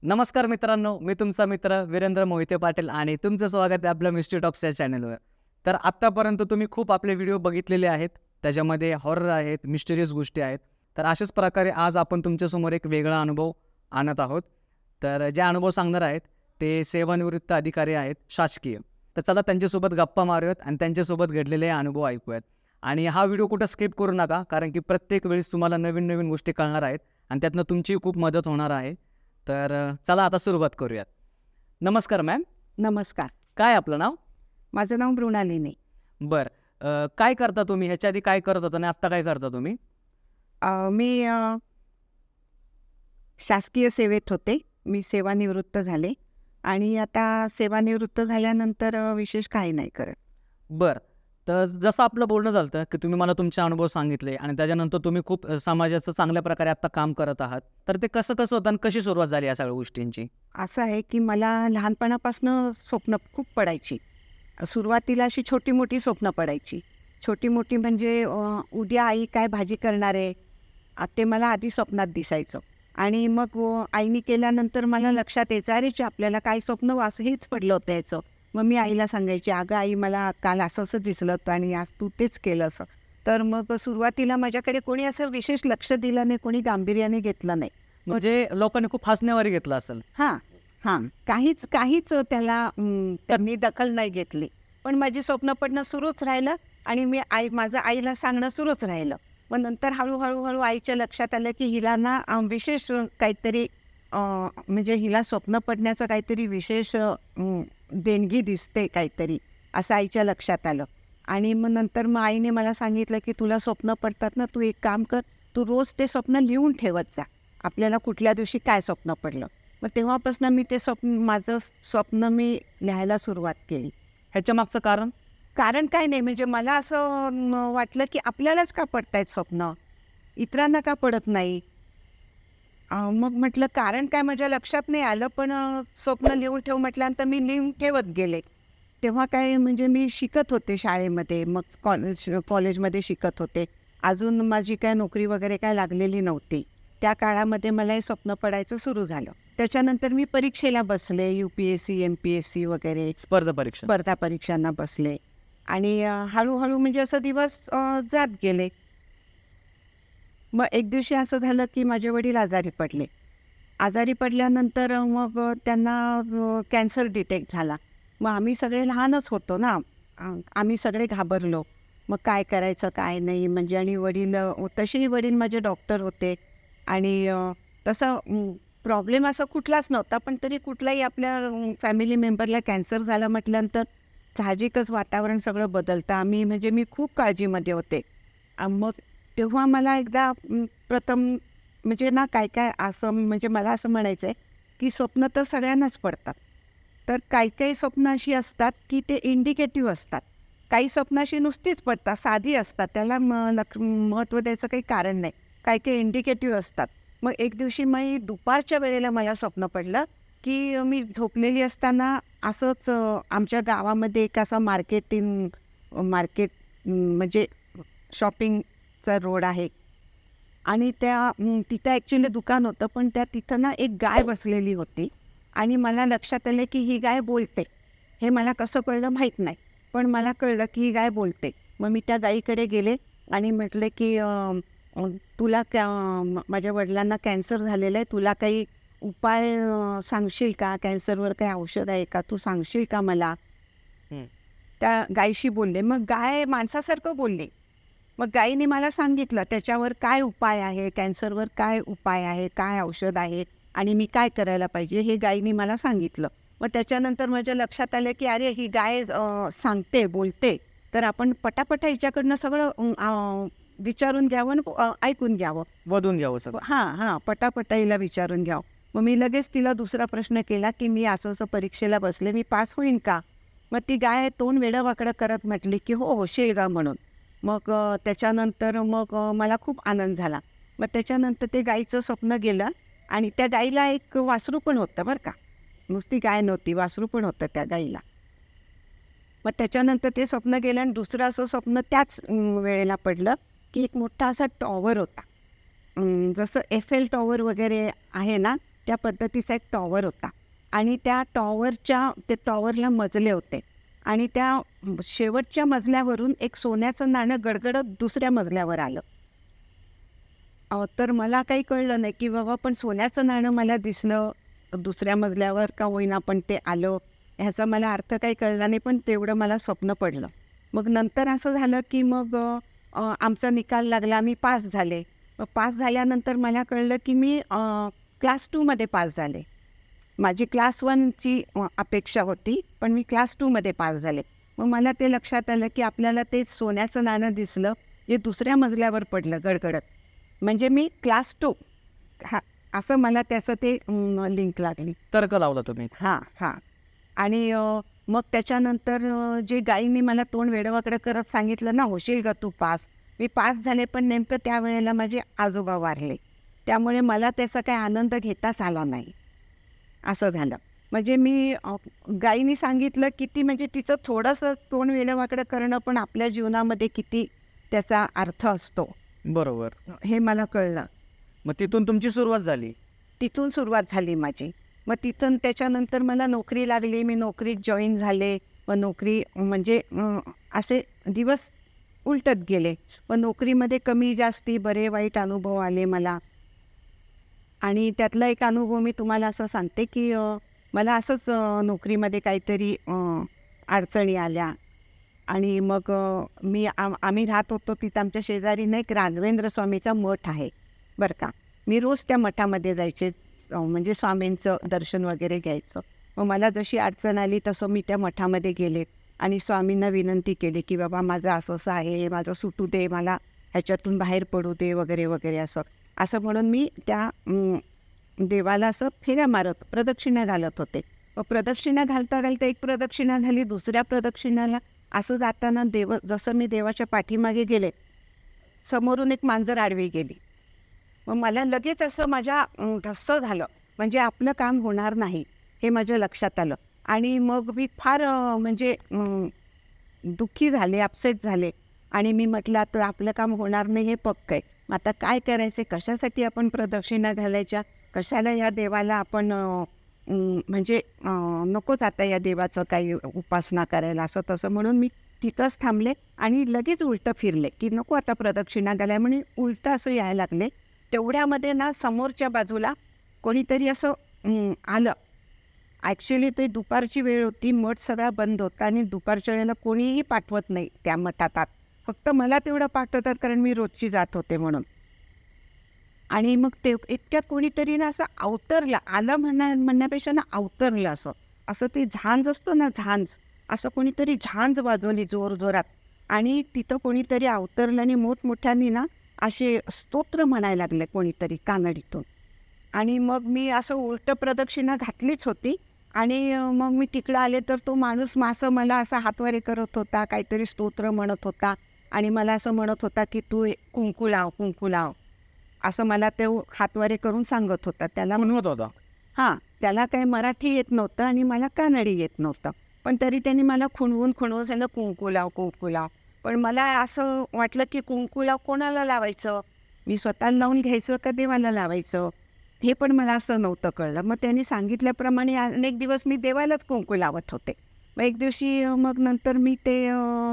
नमस्कार मित्रांनो, मी तुमचा मित्र वीरेंद्र मोहिते पाटील आणि तुमचं स्वागत आहे आपल्या मिस्ट्री टॉक्स या चॅनलवर. तर आत्तापर्यंत तुम्ही खूप आपले व्हिडिओ बघितलेले आहेत. त्याच्यामध्ये हॉरर आहेत, मिस्टिरियस गोष्टी आहेत. तर अशाच प्रकारे आज आपण तुमच्यासमोर एक वेगळा अनुभव आणत आहोत. तर जे अनुभव सांगणार आहेत ते सेवानिवृत्त अधिकारी आहेत शासकीय. तर चला त्यांच्यासोबत गप्पा मारूयात आणि त्यांच्यासोबत घडलेले अनुभव ऐकूयात. आणि हा व्हिडिओ कुठं स्किप करू नका, कारण की प्रत्येक वेळेस तुम्हाला नवीन नवीन गोष्टी कळणार आहेत आणि त्यातनं तुमची खूप मदत होणार आहे. तर चला आता सुरुवात करूयात. नमस्कार मॅम. नमस्कार. काय आपलं नाव? माझं नाव मृणालिनी. बरं. काय करता तुम्ही? ह्याच्या आधी काय करत होता आणि आत्ता काय करता तुम्ही? मी शासकीय सेवेत होते. मी सेवानिवृत्त झाले आणि आता सेवानिवृत्त झाल्यानंतर विशेष काही नाही करत. बरं. तर जसं आपलं बोलणं झालं होतं, की तुम्ही मला तुमचे अनुभव सांगितले आणि त्याच्यानंतर तुम्ही खूप समाजाचं चांगल्या प्रकारे आत्ता काम करत आहात. तर ते कसं होतं आणि कशी सुरुवात झाली या सगळ्या गोष्टींची? असं आहे की मला लहानपणापासून स्वप्न खूप पडायची. सुरुवातीला अशी छोटी-मोठी स्वप्न पडायची. छोटी-मोठी म्हणजे उद्या आई काय भाजी करणार आहे? ते मला आधी स्वप्नात दिसायचं. आणि मग आईने केल्यानंतर मला लक्षात यायचं, अरे आपल्याला काय स्वप्न हेच पडलं होतं याचं. मग मी आईला सांगायची, अगं आई मला काल असं दिसलं होतं आणि आज तू तेच केलं असं. तर मग सुरुवातीला माझ्याकडे कोणी असं विशेष लक्ष दिलं नाही, कोणी गांभीर्याने घेतलं नाही. म्हणजे लोकांनी खूप हसण्यावारी घेतलं असेल. हां, हां. काहीच त्याला त्यांनी दखल नाही घेतली. पण माझी स्वप्न पडणं सुरूच राहिलं आणि माझं आईला सांगणं सुरूच राहिलं. मग नंतर हळू आईच्या लक्षात आलं की हिला ना विशेष काहीतरी म्हणजे हिला स्वप्न पडण्याचं काहीतरी विशेष देणगी दिसते काहीतरी, असं आईच्या लक्षात आलं. आणि मग नंतर आईने मला सांगितलं की तुला स्वप्न पडतात ना, तू एक काम कर, तू रोज ते स्वप्न लिहून ठेवत जा. आपल्याला कुठल्या दिवशी काय स्वप्न पडलं. मग तेव्हापासून मी ते माझं स्वप्न मी लिहायला सुरुवात केली. ह्याच्या मागचं कारण? कारण काय नाही, म्हणजे मला असं वाटलं की आपल्यालाच का पडतायत स्वप्न, इतरांना का पडत नाही. मग म्हटलं कारण काय माझ्या लक्षात नाही आलं, पण स्वप्न लिहून ठेव म्हटल्यानंतर मी लिहून ठेवत गेले. तेव्हा काय म्हणजे मी शिकत होते शाळेमध्ये, मग कॉलेजमध्ये शिकत होते. अजून माझी काय नोकरी वगैरे काय लागलेली नव्हती. त्या काळामध्ये मला हे स्वप्न पडायचं सुरू झालं. त्याच्यानंतर मी परीक्षेला बसले, UPSC, MPSC वगैरे स्पर्धा परीक्षांना बसले आणि हळूहळू म्हणजे असं दिवस जात गेले. मग एक दिवशी असं झालं की माझे वडील आजारी पडले. आजारी पडल्यानंतर मग त्यांना कॅन्सर डिटेक्ट झाला. मग आम्ही सगळे लहानच होतो ना, आम्ही सगळे घाबरलो. मग काय करायचं काय नाही म्हणजे. आणि तसेही वडील माझे डॉक्टर होते आणि तसा प्रॉब्लेम असा कुठलाच नव्हता, पण तरी कुठलाही आपल्या फॅमिली मेंबरला कॅन्सर झाला म्हटल्यानंतर साहजिकच वातावरण सगळं बदलतं. मी खूप काळजीमध्ये होते. मग तेव्हा मला एकदा प्रथम म्हणजे ना काय असं म्हणजे मला असं म्हणायचं आहे की स्वप्न तर सगळ्यांनाच पडतात. तर काही स्वप्न अशी असतात की ते इंडिकेटिव्ह असतात. काही स्वप्न अशी नुसतीच पडतात, साधी असतात, त्याला महत्त्व द्यायचं काही कारण नाही. काही इंडिकेटिव्ह असतात. मग एक दिवशी दुपारच्या वेळेला मला स्वप्न पडलं की मी झोपलेली असताना असंच आमच्या गावामध्ये एक असा मार्केट म्हणजे शॉपिंगचा रोड आहे आणि तिथं ॲक्च्युली दुकान होतं, पण तिथं ना एक गाय बसलेली होती आणि मला लक्षात आलं की ही गाय बोलते. हे मला कसं कळलं माहीत नाही, पण मला कळलं की ही गाय बोलते. मग मी त्या गायीकडे गेले आणि म्हटले की तुला माझ्या वडिलांना कॅन्सर झालेलं आहे, तुला काही उपाय सांगशील का? कॅन्सरवर काही औषध आहे का? तू सांगशील का मला? त्या गायीशी बोलले. मग गाय माणसासारखं बोलली. मग गायीने मला सांगितलं त्याच्यावर काय उपाय आहे, कॅन्सरवर काय उपाय आहे, काय औषध आहे आणि मी काय करायला पाहिजे हे गायीने मला सांगितलं. मग त्याच्यानंतर माझ्या लक्षात आलं की अरे ही गाय सांगते, बोलते, तर आपण पटापटा हिच्याकडनं सगळं विचारून घ्यावं आणि ऐकून घ्यावं, वधून घ्यावं सगळं. हां, पटापटा हिला विचारून घ्यावं. मग मी लगेच तिला दुसरा प्रश्न केला की मी असं परीक्षेला बसले, मी पास होईन का? मग ती गाय तोंड वेडंवाकडं करत म्हटली की हो होशील का म्हणून. मग त्याच्यानंतर मला खूप आनंद झाला. मग त्याच्यानंतर ते गाईचं स्वप्न गेलं आणि त्या गाईला एक वासरू पण होतं बरं का, नुसती गाय नव्हती, वासरू पण होतं त्या गाईला. मग त्याच्यानंतर ते स्वप्न गेलं आणि दुसरं असं स्वप्न त्याच वेळेला पडलं की एक मोठा असा टॉवर होता. जसं एफेल टॉवर वगैरे आहे ना, त्या पद्धतीचा एक टॉवर होता आणि त्या टॉवरला मजले होते आणि त्या शेवटच्या मजल्यावरून एक सोन्याचं नाणं गडगडत दुसऱ्या मजल्यावर आलं. तर मला काही कळलं नाही की बाबा पण सोन्याचं नाणं मला दिसलं दुसऱ्या मजल्यावर का होईना पण ते आलं, ह्याचा मला अर्थ काही कळला नाही, पण तेवढं मला स्वप्न पडलं. मग नंतर असं झालं की मग आमचा निकाल लागला, मी पास झाले. मग पास झाल्यानंतर मला कळलं की मी क्लास 2मध्ये पास झाले. माझी क्लास 1ची अपेक्षा होती, पण मी क्लास 2मध्ये पास झाले. मग मला ते लक्षात आलं की आपल्याला ते सोन्याचं नाणं दिसलं जे दुसऱ्या मजल्यावर पडलं गडगडत, म्हणजे मी क्लास 2 हा असं मला त्याचं ते लिंक लागली. तर्क लावला तुम्ही. हां. आणि मग त्याच्यानंतर जे गाईंनी मला तोंड वेडवाकडं करत सांगितलं ना, होशील का तू पास. मी पास झाले, पण नेमकं त्यावेळेला माझे आजोबा वारले. त्यामुळे मला त्याचा काही आनंद घेताच आला नाही. असं झालं. म्हणजे मी गाईनी सांगितलं किती, म्हणजे तिचं थोडंसं तोंड वेडवाकडं करणं पण आपल्या जीवनामध्ये किती त्याचा अर्थ असतो, बरोबर, हे मला कळलं. मग तिथून तुमची सुरुवात झाली. तिथून सुरुवात झाली माझी. मग तिथून त्याच्यानंतर मला नोकरी लागली, मी नोकरीत जॉईन झाले. व नोकरी म्हणजे असे दिवस उलटत गेले. व नोकरीमध्ये कमी जास्ती बरे वाईट अनुभव आले मला. आणि त्यातला एक अनुभव मी तुम्हाला असं सांगते की मला असंच नोकरीमध्ये काहीतरी अडचणी आल्या आणि मग आम्ही राहत होतो तिथं आमच्या शेजारीनं एक राघवेंद्र स्वामीचा मठ आहे बरं का. मी रोज त्या मठामध्ये जायचे, म्हणजे स्वामींचं दर्शन वगैरे घ्यायचं. मग मला जशी अडचण आली तसं मी त्या मठामध्ये गेले आणि स्वामींना विनंती केली की बाबा माझं असं असं आहे, हे माझं सुटू दे, मला ह्याच्यातून बाहेर पडू दे वगैरे वगैरे असं म्हणून मी त्या देवाला असं फेऱ्या मारत प्रदक्षिणा घालत होते. मग प्रदक्षिणा घालता घालता एक प्रदक्षिणा झाली, दुसऱ्या प्रदक्षिणाला असं जाताना जसं मी देवाच्या पाठीमागे गेले, समोरून एक मांजर आडवी गेली. मग मला लगेच असं माझ्या धस्स झालं, म्हणजे आपलं काम होणार नाही हे माझ्या लक्षात आलं. आणि मग मी फार म्हणजे दुःखी झाले, अपसेट झाले. आणि मी म्हटलं आता आपलं काम होणार नाही हे पक्क आहे, मग आता काय करायचं, कशासाठी आपण प्रदक्षिणा घालायच्या, कशाला या देवाला आपण म्हणजे नकोच आता या देवाचं काही उपासना करायला, असं तसं म्हणून मी तिथंच थांबले आणि लगेच उलटं फिरले की नको आता प्रदक्षिणा घालाय, म्हणून उलटं असं यायला लागले. तेवढ्यामध्ये ना समोरच्या बाजूला कोणीतरी असं आलं. ॲक्च्युली ते दुपारची वेळ होती, मठ सगळा बंद होता आणि दुपारच्या वेळेला कोणीही पाठवत नाही त्या मठात, फक्त मला तेवढं पाठवतात कारण मी रोजची जात होते म्हणून. आणि मग ते इतक्यात कोणीतरी ना असं अवतरलं, आलं म्हणण्यापेक्षा ना अवतरलं, असं ते झांज असतो ना, झांज, असं कोणीतरी झांज वाजवली जोरजोरात. आणि तिथं कोणीतरी अवतरलं आणि मोठमोठ्यांनी ना असे स्तोत्र म्हणायला लागले कोणीतरी कानडीतून. आणि मग मी असं उलटं प्रदक्षिणा घातलीच होती आणि मग मी तिकडं आले तर तो माणूस असं मला असा हातवारे करत होता, काहीतरी स्तोत्र म्हणत होता आणि मला असं म्हणत होता की तू कुंकू लाव, कुंकू लाव, असं मला ते हातवारे करून सांगत होता. त्याला म्हणत होता. त्याला काही मराठी येत नव्हतं आणि मला कानडी येत नव्हतं, पण तरी त्यांनी मला खुणवून सांगितलं कुंकू लाव, कुंकू लाव. पण मला असं वाटलं की कुंकू लाव कोणाला लावायचं, मी स्वतःला लावून घ्यायचं का देवाला लावायचं, हे पण मला असं नव्हतं कळलं. मग त्यांनी सांगितल्याप्रमाणे अनेक दिवस मी देवालाच कुंकू लावत होते. मग एक दिवशी मग नंतर मी ते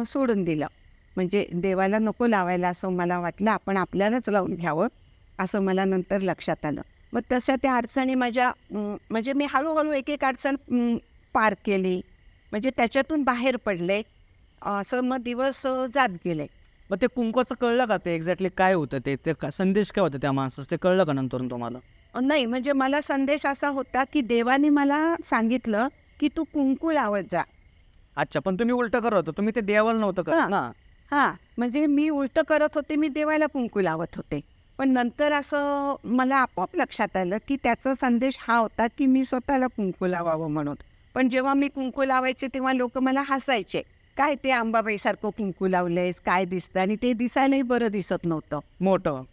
सोडून दिलं, म्हणजे देवाला नको लावायला असं मला वाटलं, आपण आपल्यालाच लावून घ्यावं असं मला नंतर लक्षात आलं. मग तशा त्या अडचणी माझ्या म्हणजे मी हळूहळू एक एक अडचण पार केली, म्हणजे त्याच्यातून बाहेर पडले, असं मग दिवस जात गेले. मग ते कुंकवाचं कळलं का, ते एक्झॅक्टली काय होतं, ते संदेश काय होतं त्या माणसाचं, ते कळलं का नंतर तुम्हाला? नाही, म्हणजे मला संदेश असा होता की देवाने मला सांगितलं की तू कुंकू लावत जा. अच्छा, पण तुम्ही उलटं करत होता, तुम्ही ते देवाला नव्हतं करत ना? म्हणजे मी उलटं करत होते, मी देवाला कुंकू लावत होते. पण नंतर असं मला आपोआप लक्षात आलं की त्याचा संदेश हा होता की मी स्वतःला कुंकू लावावं म्हणून. पण जेव्हा मी कुंकू लावायचे तेव्हा लोक मला हसायचे, काय ते अंबाबाईसारखं कुंकू लावलंयस, काय दिसतं, आणि ते दिसायलाही बरं दिसत नव्हतं, मोठं.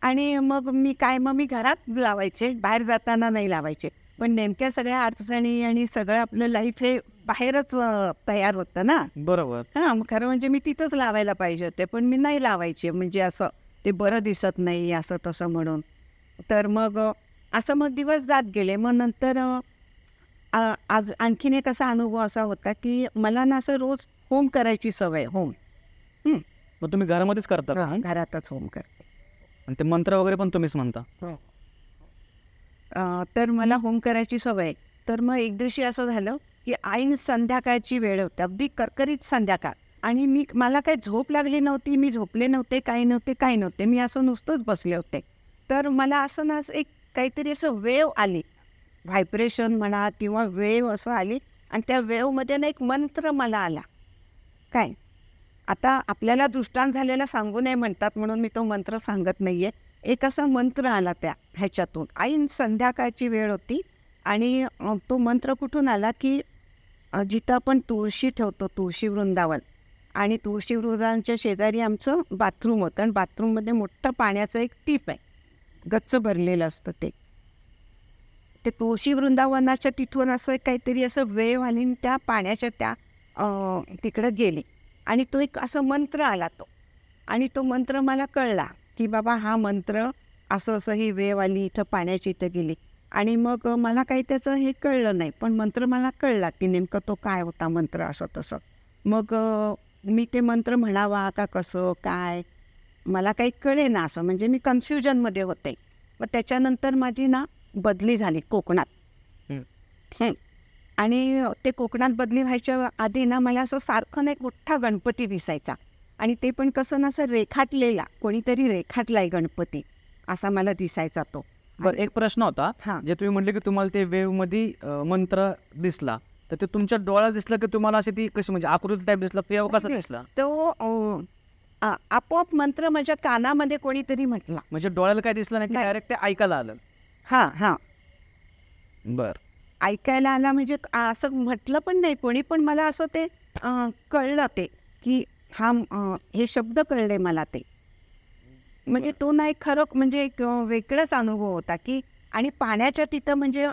आणि मग मी घरात लावायचे, बाहेर जाताना नाही लावायचे. पण नेमक्या सगळ्या अडचणी आणि सगळं आपलं लाईफ हे बाहेरच तयार होतं ना. बरोबर. मग खरं म्हणजे मी तिथंच लावायला पाहिजे होते, पण मी नाही लावायचे, म्हणजे असं ते बरं दिसत नाही असं तसं म्हणून. तर मग असं मग दिवस जात गेले. मग नंतर आज आणखीन एक असा अनुभव असा होता की मला ना असं रोज होम करायची सवय. होम मग तुम्ही घरामध्येच करता का? घरातच होम करते. आणि ते मंत्र वगैरे पण तुम्हीच म्हणता? तर मला होम करायची सवय. तर मग एक दिवशी असं झालं की ऐन संध्याकाळची वेळ होती, अगदी करकरीत संध्याकाळ. आणि मला काही झोप लागली नव्हती, मी झोपले नव्हते, काही नव्हते. मी असं नुसतंच बसले होते. तर मला असं ना एक काहीतरी असं वेव आली, व्हायब्रेशन म्हणा किंवा वेव असं आली. आणि त्या वेवमध्ये ना एक मंत्र मला आला. काय आता आपल्याला दृष्टांत झालेला सांगू नये म्हणतात, म्हणून मी तो मंत्र सांगत नाहीये. एक असा मंत्र आला त्या ह्याच्यातून. ऐन संध्याकाळची वेळ होती आणि तो मंत्र कुठून आला की जिथं आपण तुळशी ठेवतो, तुळशी वृंदावन, आणि तुळशी वृंदावनच्या शेजारी आमचं बाथरूम होतं. आणि बाथरूममध्ये मोठं पाण्याचं एक टीप आहे, गच्च भरलेलं असतं. ते तुळशी वृंदावनाच्या तिथून असं काहीतरी असं वेव आणि त्या पाण्याच्या त्या तिकडं गेली. आणि तो एक असं मंत्र आला तो. आणि तो मंत्र मला कळला की बाबा हा मंत्र असं असं ही वेव आली, इथं पाण्याची इथं गेली. आणि मग मला काही त्याचं हे कळलं नाही, पण मंत्र मला कळला की नेमकं तो काय होता मंत्र, असं तसं. मग मी ते मंत्र म्हणावा का कसं काय मला काही कळेना असं, म्हणजे मी कन्फ्युजनमध्ये होते. मग त्याच्यानंतर माझी ना बदली झाली कोकणात. आणि ते कोकणात बदली व्हायच्या आधी ना मला असं सारखं ना एक मोठा गणपती दिसायचा. आणि ते पण कसं ना असं रेखाटलेला, कोणीतरी रेखाटलाय गणपती असा मला दिसायचा तो. बरं, एक प्रश्न होता. जे तुम्ही म्हटले की तुम्हाला ते वेव्ह मध्ये मंत्र दिसला, तर ते तुमच्या डोळ्यात दिसलं की तुम्हाला अशी ती कशी म्हणजे आकृती टाईप दिसला, वेव्ह कसा दिसला? तो आपोआप मंत्र माझ्या कानामध्ये कोणीतरी म्हटला. म्हणजे डोळ्याला काय दिसलं नाही की डायरेक्ट ते ऐकायला आलं? हां. बर, ऐकायला आला म्हणजे असं म्हटलं पण नाही कोणी, पण मला असं ते कळलं ते की हे शब्द कळले मला ते. म्हणजे तो ना एक खरं म्हणजे एक वेगळाच अनुभव होता की. आणि पाण्याच्या तिथं म्हणजे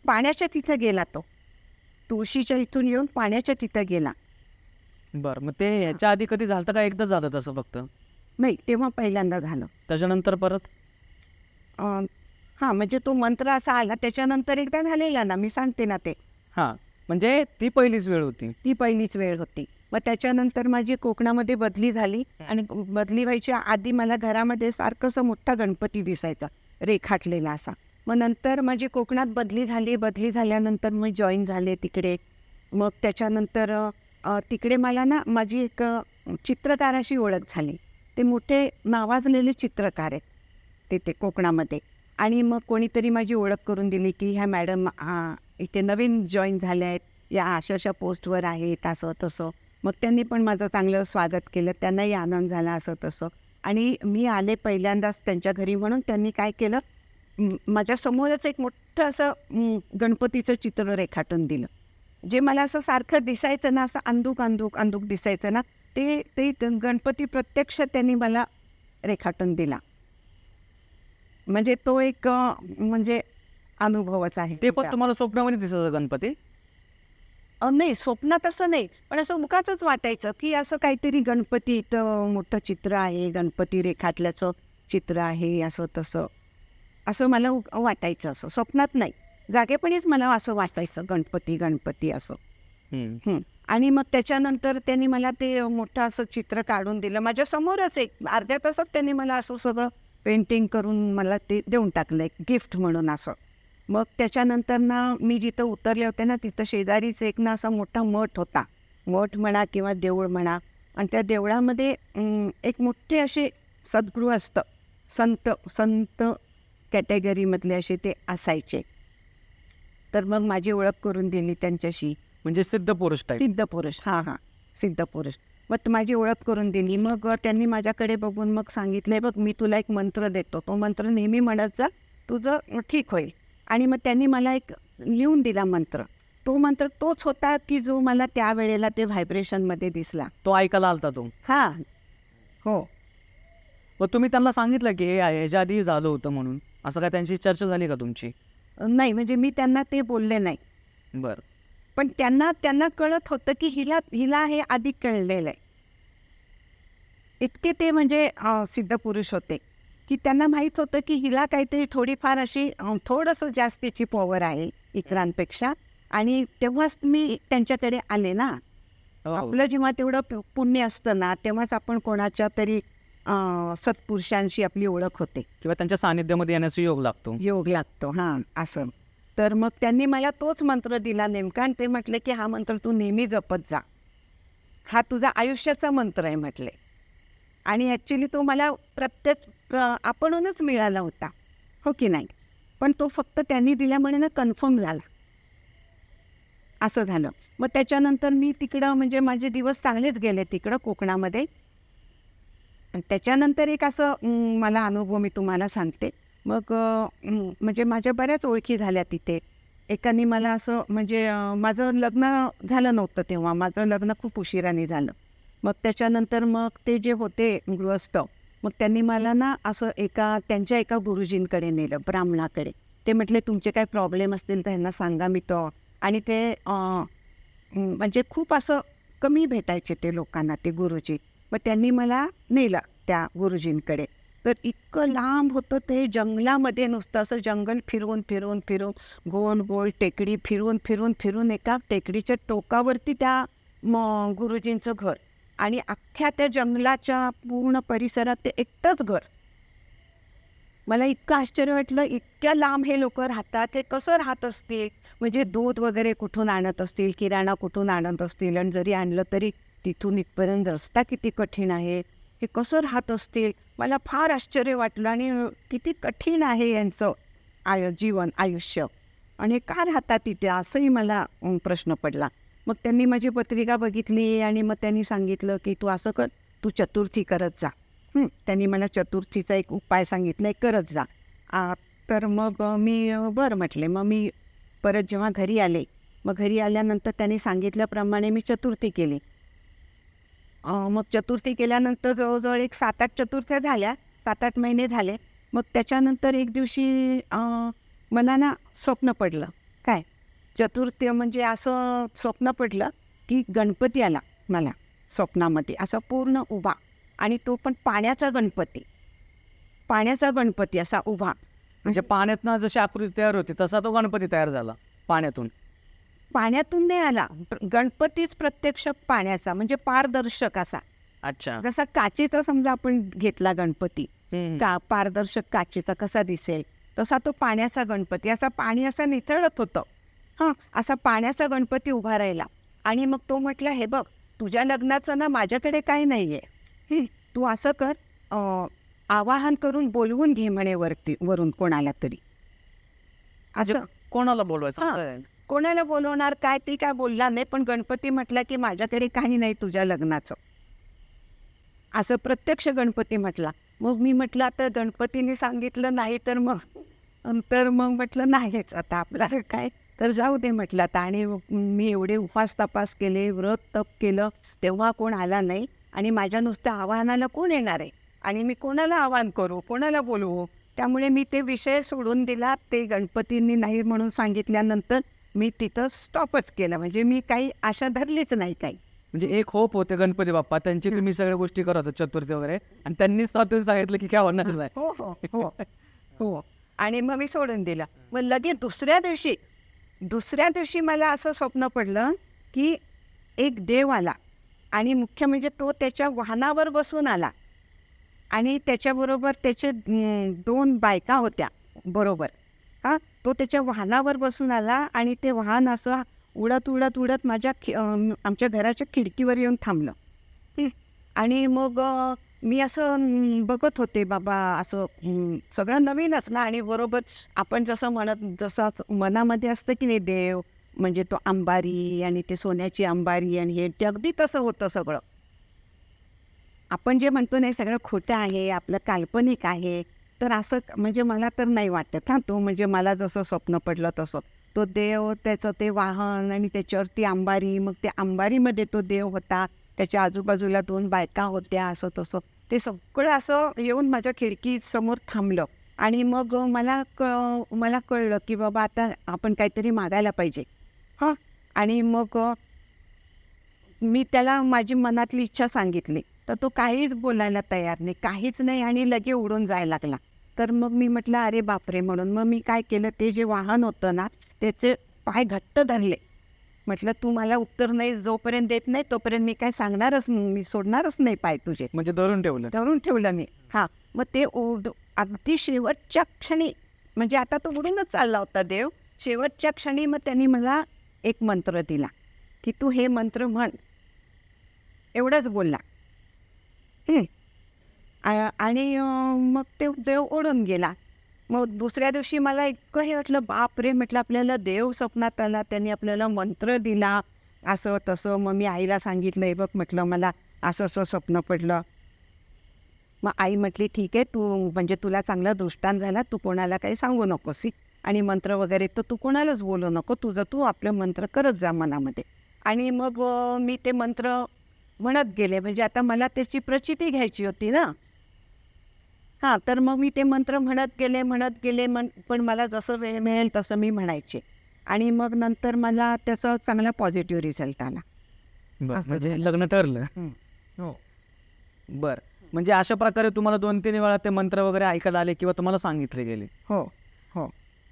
पाण्याच्या तिथं गेला तो, तुळशीच्या इथून येऊन पाण्याच्या तिथं गेला. बर, मग ते ह्याच्या आधी कधी झालं का एकदा झालं तसं फक्त? नाही, तेव्हा पहिल्यांदा झालं. त्याच्यानंतर परत? म्हणजे तो मंत्र असा आला त्याच्यानंतर एकदा झालेला ना, मी सांगते ना ते. म्हणजे ती पहिलीच वेळ होती? ती पहिलीच वेळ होती. मग त्याच्यानंतर माझी कोकणामध्ये बदली झाली. आणि बदली व्हायच्या आधी मला घरामध्ये सारखंसा मोठा गणपती दिसायचा रेखाटलेला असा. मग नंतर माझी कोकणात बदली झाली. बदली झाल्यानंतर मग जॉईन झाले तिकडे. मग त्याच्यानंतर तिकडे मला ना माझी एक चित्रकाराशी ओळख झाली. ते मोठे नावाजलेले चित्रकार आहेत तिथे कोकणामध्ये. आणि मग कोणीतरी माझी ओळख करून दिली की ह्या मॅडम इथे नवीन जॉईन झाल्या आहेत, या अशा पोस्टवर आहेत, असं तसं. मग त्यांनी पण माझं चांगलं स्वागत केलं, त्यांनाही आनंद झाला असं तसं. आणि मी आले पहिल्यांदाच त्यांच्या घरी म्हणून त्यांनी काय केलं, माझ्यासमोरच एक मोठं असं गणपतीचं चित्र रेखाटून दिलं. जे मला असं सारखं दिसायचं ना, असं अंदूक दिसायचं ना, ते गणपती प्रत्यक्ष त्यांनी मला रेखाटून दिला. म्हणजे तो एक म्हणजे अनुभवच आहे. ते पण तुम्हाला स्वप्नामध्ये दिसायचं गणपती? नाही, स्वप्नात असं नाही, पण असं मुखातच वाटायचं की असं काहीतरी गणपती इथं मोठं चित्र आहे, गणपती रेखाटल्याचं चित्र आहे, असं तसं असं मला वाटायचं. असं स्वप्नात नाही, जागेपणीच मला असं वाटायचं गणपती असं. आणि मग त्याच्यानंतर त्यांनी मला ते मोठं असं चित्र काढून दिलं माझ्यासमोरच. एक अर्ध्या तासात त्यांनी मला असं सगळं पेंटिंग करून मला ते देऊन टाकलं एक गिफ्ट म्हणून असं. मग त्याच्यानंतर ना मी जिथं उतरले होते ना, तिथं शेजारीच एक ना असा मोठा मठ होता. मठ म्हणा किंवा देऊळ म्हणा. आणि त्या देवळामध्ये एक मोठे असे सद्गृह असतं, संत कॅटेगरीमधले असे ते असायचे. तर मग माझी ओळख करून दिली त्यांच्याशी. म्हणजे सिद्ध पुरुष? सिद्ध पुरुष, सिद्ध पुरुष. मग माझी ओळख करून दिली. मग त्यांनी माझ्याकडे बघून मग सांगितलं, बघ मी तुला एक मंत्र देतो, तो मंत्र नेहमी म्हणत जा, तुझं ठीक होईल. आणि मग त्यांनी मला एक लिहून दिला मंत्र. तो मंत्र तोच होता की जो मला त्यावेळेला ते व्हायब्रेशनमध्ये दिसला. तो ऐकायला आलता तो? हो. मग तुम्ही त्यांना सांगितलं की हे ह्याच्या आधी झालं होतं म्हणून? असं काय त्यांची चर्चा झाली का तुमची? नाही, म्हणजे मी त्यांना ते बोलले नाही. बरं. पण त्यांना कळत होतं की हिला हे आधी कळलेलं आहे. इतके ते म्हणजे सिद्ध पुरुष होते. की त्यांना माहीत होतं की हिला काहीतरी थोडीफार अशी थोडंसं जास्तीची पॉवर आहे इतरांपेक्षा. आणि तेव्हाच मी त्यांच्याकडे आले ना. हो. आपलं जेव्हा तेवढं पुण्य असतं ना, तेव्हाच आपण कोणाच्या तरी सत्पुरुषांशी आपली ओळख होते, किंवा त्यांच्या सानिध्यामध्ये येण्याचा योग लागतो. योग लागतो. हां, असं. तर मग त्यांनी मला तोच मंत्र दिला नेमका आणि ते म्हटले की हा मंत्र तू नेहमी जपत जा. हा तुझा आयुष्याचा मंत्र आहे म्हटले. आणि ॲक्च्युली तो मला आपणूनच मिळाला होता, हो की नाही? पण तो फक्त त्यांनी दिल्यामुळे ना कन्फर्म झाला. असं झालं. मग त्याच्यानंतर मी तिकडं म्हणजे माझे दिवस चांगलेच गेले तिकडं कोकणामध्ये. त्याच्यानंतर एक असं मला अनुभव मी तुम्हाला सांगते. मग म्हणजे माझ्या बऱ्याच ओळखी झाल्या तिथे. एकाने मला असं म्हणजे माझं लग्न झालं नव्हतं तेव्हा. माझं लग्न खूप उशिराने झालं. मग त्याच्यानंतर मग ते जे होते गृहस्थ, मग त्यांनी मला ना असं त्यांच्या एका गुरुजींकडे नेलं, ब्राह्मणाकडे. ते म्हटले तुमचे काही प्रॉब्लेम असतील तर त्यांना सांगा, मी तो. आणि ते म्हणजे खूप असं कमी भेटायचे ते लोकांना, ते गुरुजी. मग त्यांनी मला नेलं त्या गुरुजींकडे. तर इतकं लांब होतं ते, जंगलामध्ये नुसतं असं जंगल फिरून फिरून फिरून, गोल गोल टेकडी फिरून फिरून फिरून एका टेकडीच्या टोकावरती त्या गुरुजींचं घर. आणि अख्ख्या त्या जंगलाच्या पूर्ण परिसरात ते एकटंच घर. मला इतकं आश्चर्य वाटलं, इतक्या लांब हे लोक राहतात, हे कसं राहत असतील? म्हणजे दूध वगैरे कुठून आणत असतील, किराणा कुठून आणत असतील, आणि जरी आणलं तरी तिथून इथपर्यंत रस्ता किती कठीण आहे, हे कसं राहत असतील? मला फार आश्चर्य वाटलं. आणि किती कठीण आहे यांचं जीवन, आयुष्य, आणि का राहतात तिथे, असंही मला प्रश्न पडला. मग त्यांनी माझी पत्रिका बघितली आणि मग त्यांनी सांगितलं की तू असं कर, तू चतुर्थी करत जा. त्यांनी मला चतुर्थीचा एक उपाय सांगितला, एक करत जा. तर मग मी बरं म्हटले. मग मी परत जेव्हा घरी आले, मग घरी आल्यानंतर त्यांनी सांगितल्याप्रमाणे मी चतुर्थी केली. मग चतुर्थी केल्यानंतर जवळजवळ एक 7-8 चतुर्थ्या झाल्या, 7-8 महिने झाले. मग त्याच्यानंतर एक दिवशी मला ना स्वप्न पडलं. काय चतुर्थी म्हणजे असं स्वप्न पडलं की गणपती आला मला स्वप्नामध्ये, असा पूर्ण उभा, आणि तो पण पाण्याचा गणपती असा उभा. म्हणजे पाण्यातनं जशी आकृती तयार होती तसा तो गणपती तयार झाला पाण्यातून नाही आला, गणपतीच प्रत्यक्ष पाण्याचा, म्हणजे पारदर्शक असा. अच्छा. जसा काचेचा समजा आपण घेतला गणपती, का पारदर्शक काचेचा कसा दिसेल, तसा तो पाण्याचा गणपती, असा पाणी असं निथळत होतं. असा पाण्याचा गणपती उभा राहिला. आणि मग तो म्हटला, हे बघ, तुझ्या लग्नाचं ना माझ्याकडे काही नाही आहे, तू असं कर, आवाहन करून बोलवून घे म्हणे वरून कोणाला तरी. असं कोणाला बोलवायचं? कोणाला बोलवणार काय, ते काय बोलला नाही, पण गणपती म्हटला की माझ्याकडे काही नाही तुझ्या लग्नाचं, असं प्रत्यक्ष गणपती म्हटला. मग मी म्हटलं आता गणपतीने सांगितलं नाही तर मग म्हटलं नाहीच आता आपल्याला काय, तर जाऊ दे म्हटलं आता. आणि मी एवढे उपास तपास केले, व्रत तप केलं, तेव्हा कोण आला नाही. आणि माझ्या नुसत्या आवाहनाला कोण येणार आहे, आणि मी कोणाला आवाहन करू, कोणाला बोलवू? त्यामुळे मी ते विषय सोडून दिला. ते गणपतींनी नाही म्हणून सांगितल्यानंतर मी तिथं स्टॉपच केलं. म्हणजे मी काही आशा धरलीच नाही काही. म्हणजे एक होप होते गणपती बाप्पा, त्यांची तुम्ही सगळ्या गोष्टी करत होता चतुर्थी वगैरे, आणि त्यांनी स्वतःहून सांगितलं की काय होणार नाही. हो हो हो हो. आणि मग मी सोडून दिलं. मग लगेच दुसऱ्या दिवशी मला असं स्वप्न पडलं की एक देव आला, आणि मुख्य म्हणजे तो त्याच्या वाहनावर बसून आला, आणि त्याच्याबरोबर त्याचे 2 बायका होत्या बरोबर. तो त्याच्या वाहनावर बसून आला, आणि ते वाहन असं उडत उडत उडत आमच्या घराच्या खिडकीवर येऊन थांबलं. आणि मग मी असं बघत होते, बाबा असं सगळं नवीनच ना. आणि बरोबर आपण जसं मनामध्ये असतं की नाही, देव म्हणजे तो अंबारी, आणि ते सोन्याची अंबारी, आणि हे ते अगदी तसं होतं सगळं. आपण जे म्हणतो नाही सगळं खोटं आहे, आपलं काल्पनिक आहे, तर असं म्हणजे मला तर नाही वाटत. तो म्हणजे मला जसं स्वप्न पडलं तसं तो देव, त्याचं ते वाहन, आणि त्याच्यावरती अंबारी, मग त्या अंबारीमध्ये तो देव होता, त्याच्या आजूबाजूला 2 बायका होत्या, असं तसं ते सगळं असं येऊन माझ्या खिडकीसमोर थांबलं. आणि मग मला कळलं की बाबा आता आपण काहीतरी मागायला पाहिजे. आणि मग मी त्याला माझी मनातली इच्छा सांगितली, तर तो काहीच बोलायला तयार नाही, काहीच नाही आणि लगे उडून जायला लागला. तर मग मी म्हटलं अरे बापरे म्हणून. मग मी काय केलं, ते जे वाहन होतं ना त्याचे पाय घट्ट धरले. म्हटलं तू मला उत्तर नाही जोपर्यंत देत नाही तोपर्यंत मी काय सांगणारच नाही, मी सोडणारच नाही पाय तुझे. म्हणजे धरून ठेवलं. धरून ठेवलं मी. हां, मग ते अगदी शेवटच्या क्षणी, म्हणजे आता तो उडूनच चालला होता देव. शेवटच्या क्षणी मग त्यांनी मला एक मंत्र दिला की तू हे मंत्र म्हण, एवढंच बोलला. आणि मग ते देव ओढून गेला. मग दुसऱ्या दिवशी मला इतकं हे वाटलं, बापरे म्हटलं आपल्याला देव स्वप्नात आला, त्यांनी आपल्याला मंत्र दिला असं तसं. मग मी आईला सांगितलं, हे बघ म्हटलं मला असं असं स्वप्न पडलं. मग आई म्हटली ठीक आहे, तू म्हणजे तुला चांगला दृष्टांत झाला, तू कोणाला काही सांगू नकोस आणि मंत्र वगैरे तर तू कोणालाच बोलू नको, तुझं तू आपलं मंत्र करत जा मनामध्ये. आणि मग मी ते मंत्र म्हणत गेले, म्हणजे आता मला त्याची प्रचिती घ्यायची होती ना. हां, तर मग मी ते मंत्र म्हणत गेले पण मला जसं वेळ मिळेल तसं मी म्हणायचे. आणि मग नंतर मला त्याचा चांगला पॉझिटिव्ह रिझल्ट आला. असं म्हणजे झालं. लग्न ठरलं. हो. बर, म्हणजे अशा प्रकारे तुम्हाला 2-3 वेळा ते मंत्र वगैरे ऐकायला आले किंवा तुम्हाला सांगितले गेले. हो. हो.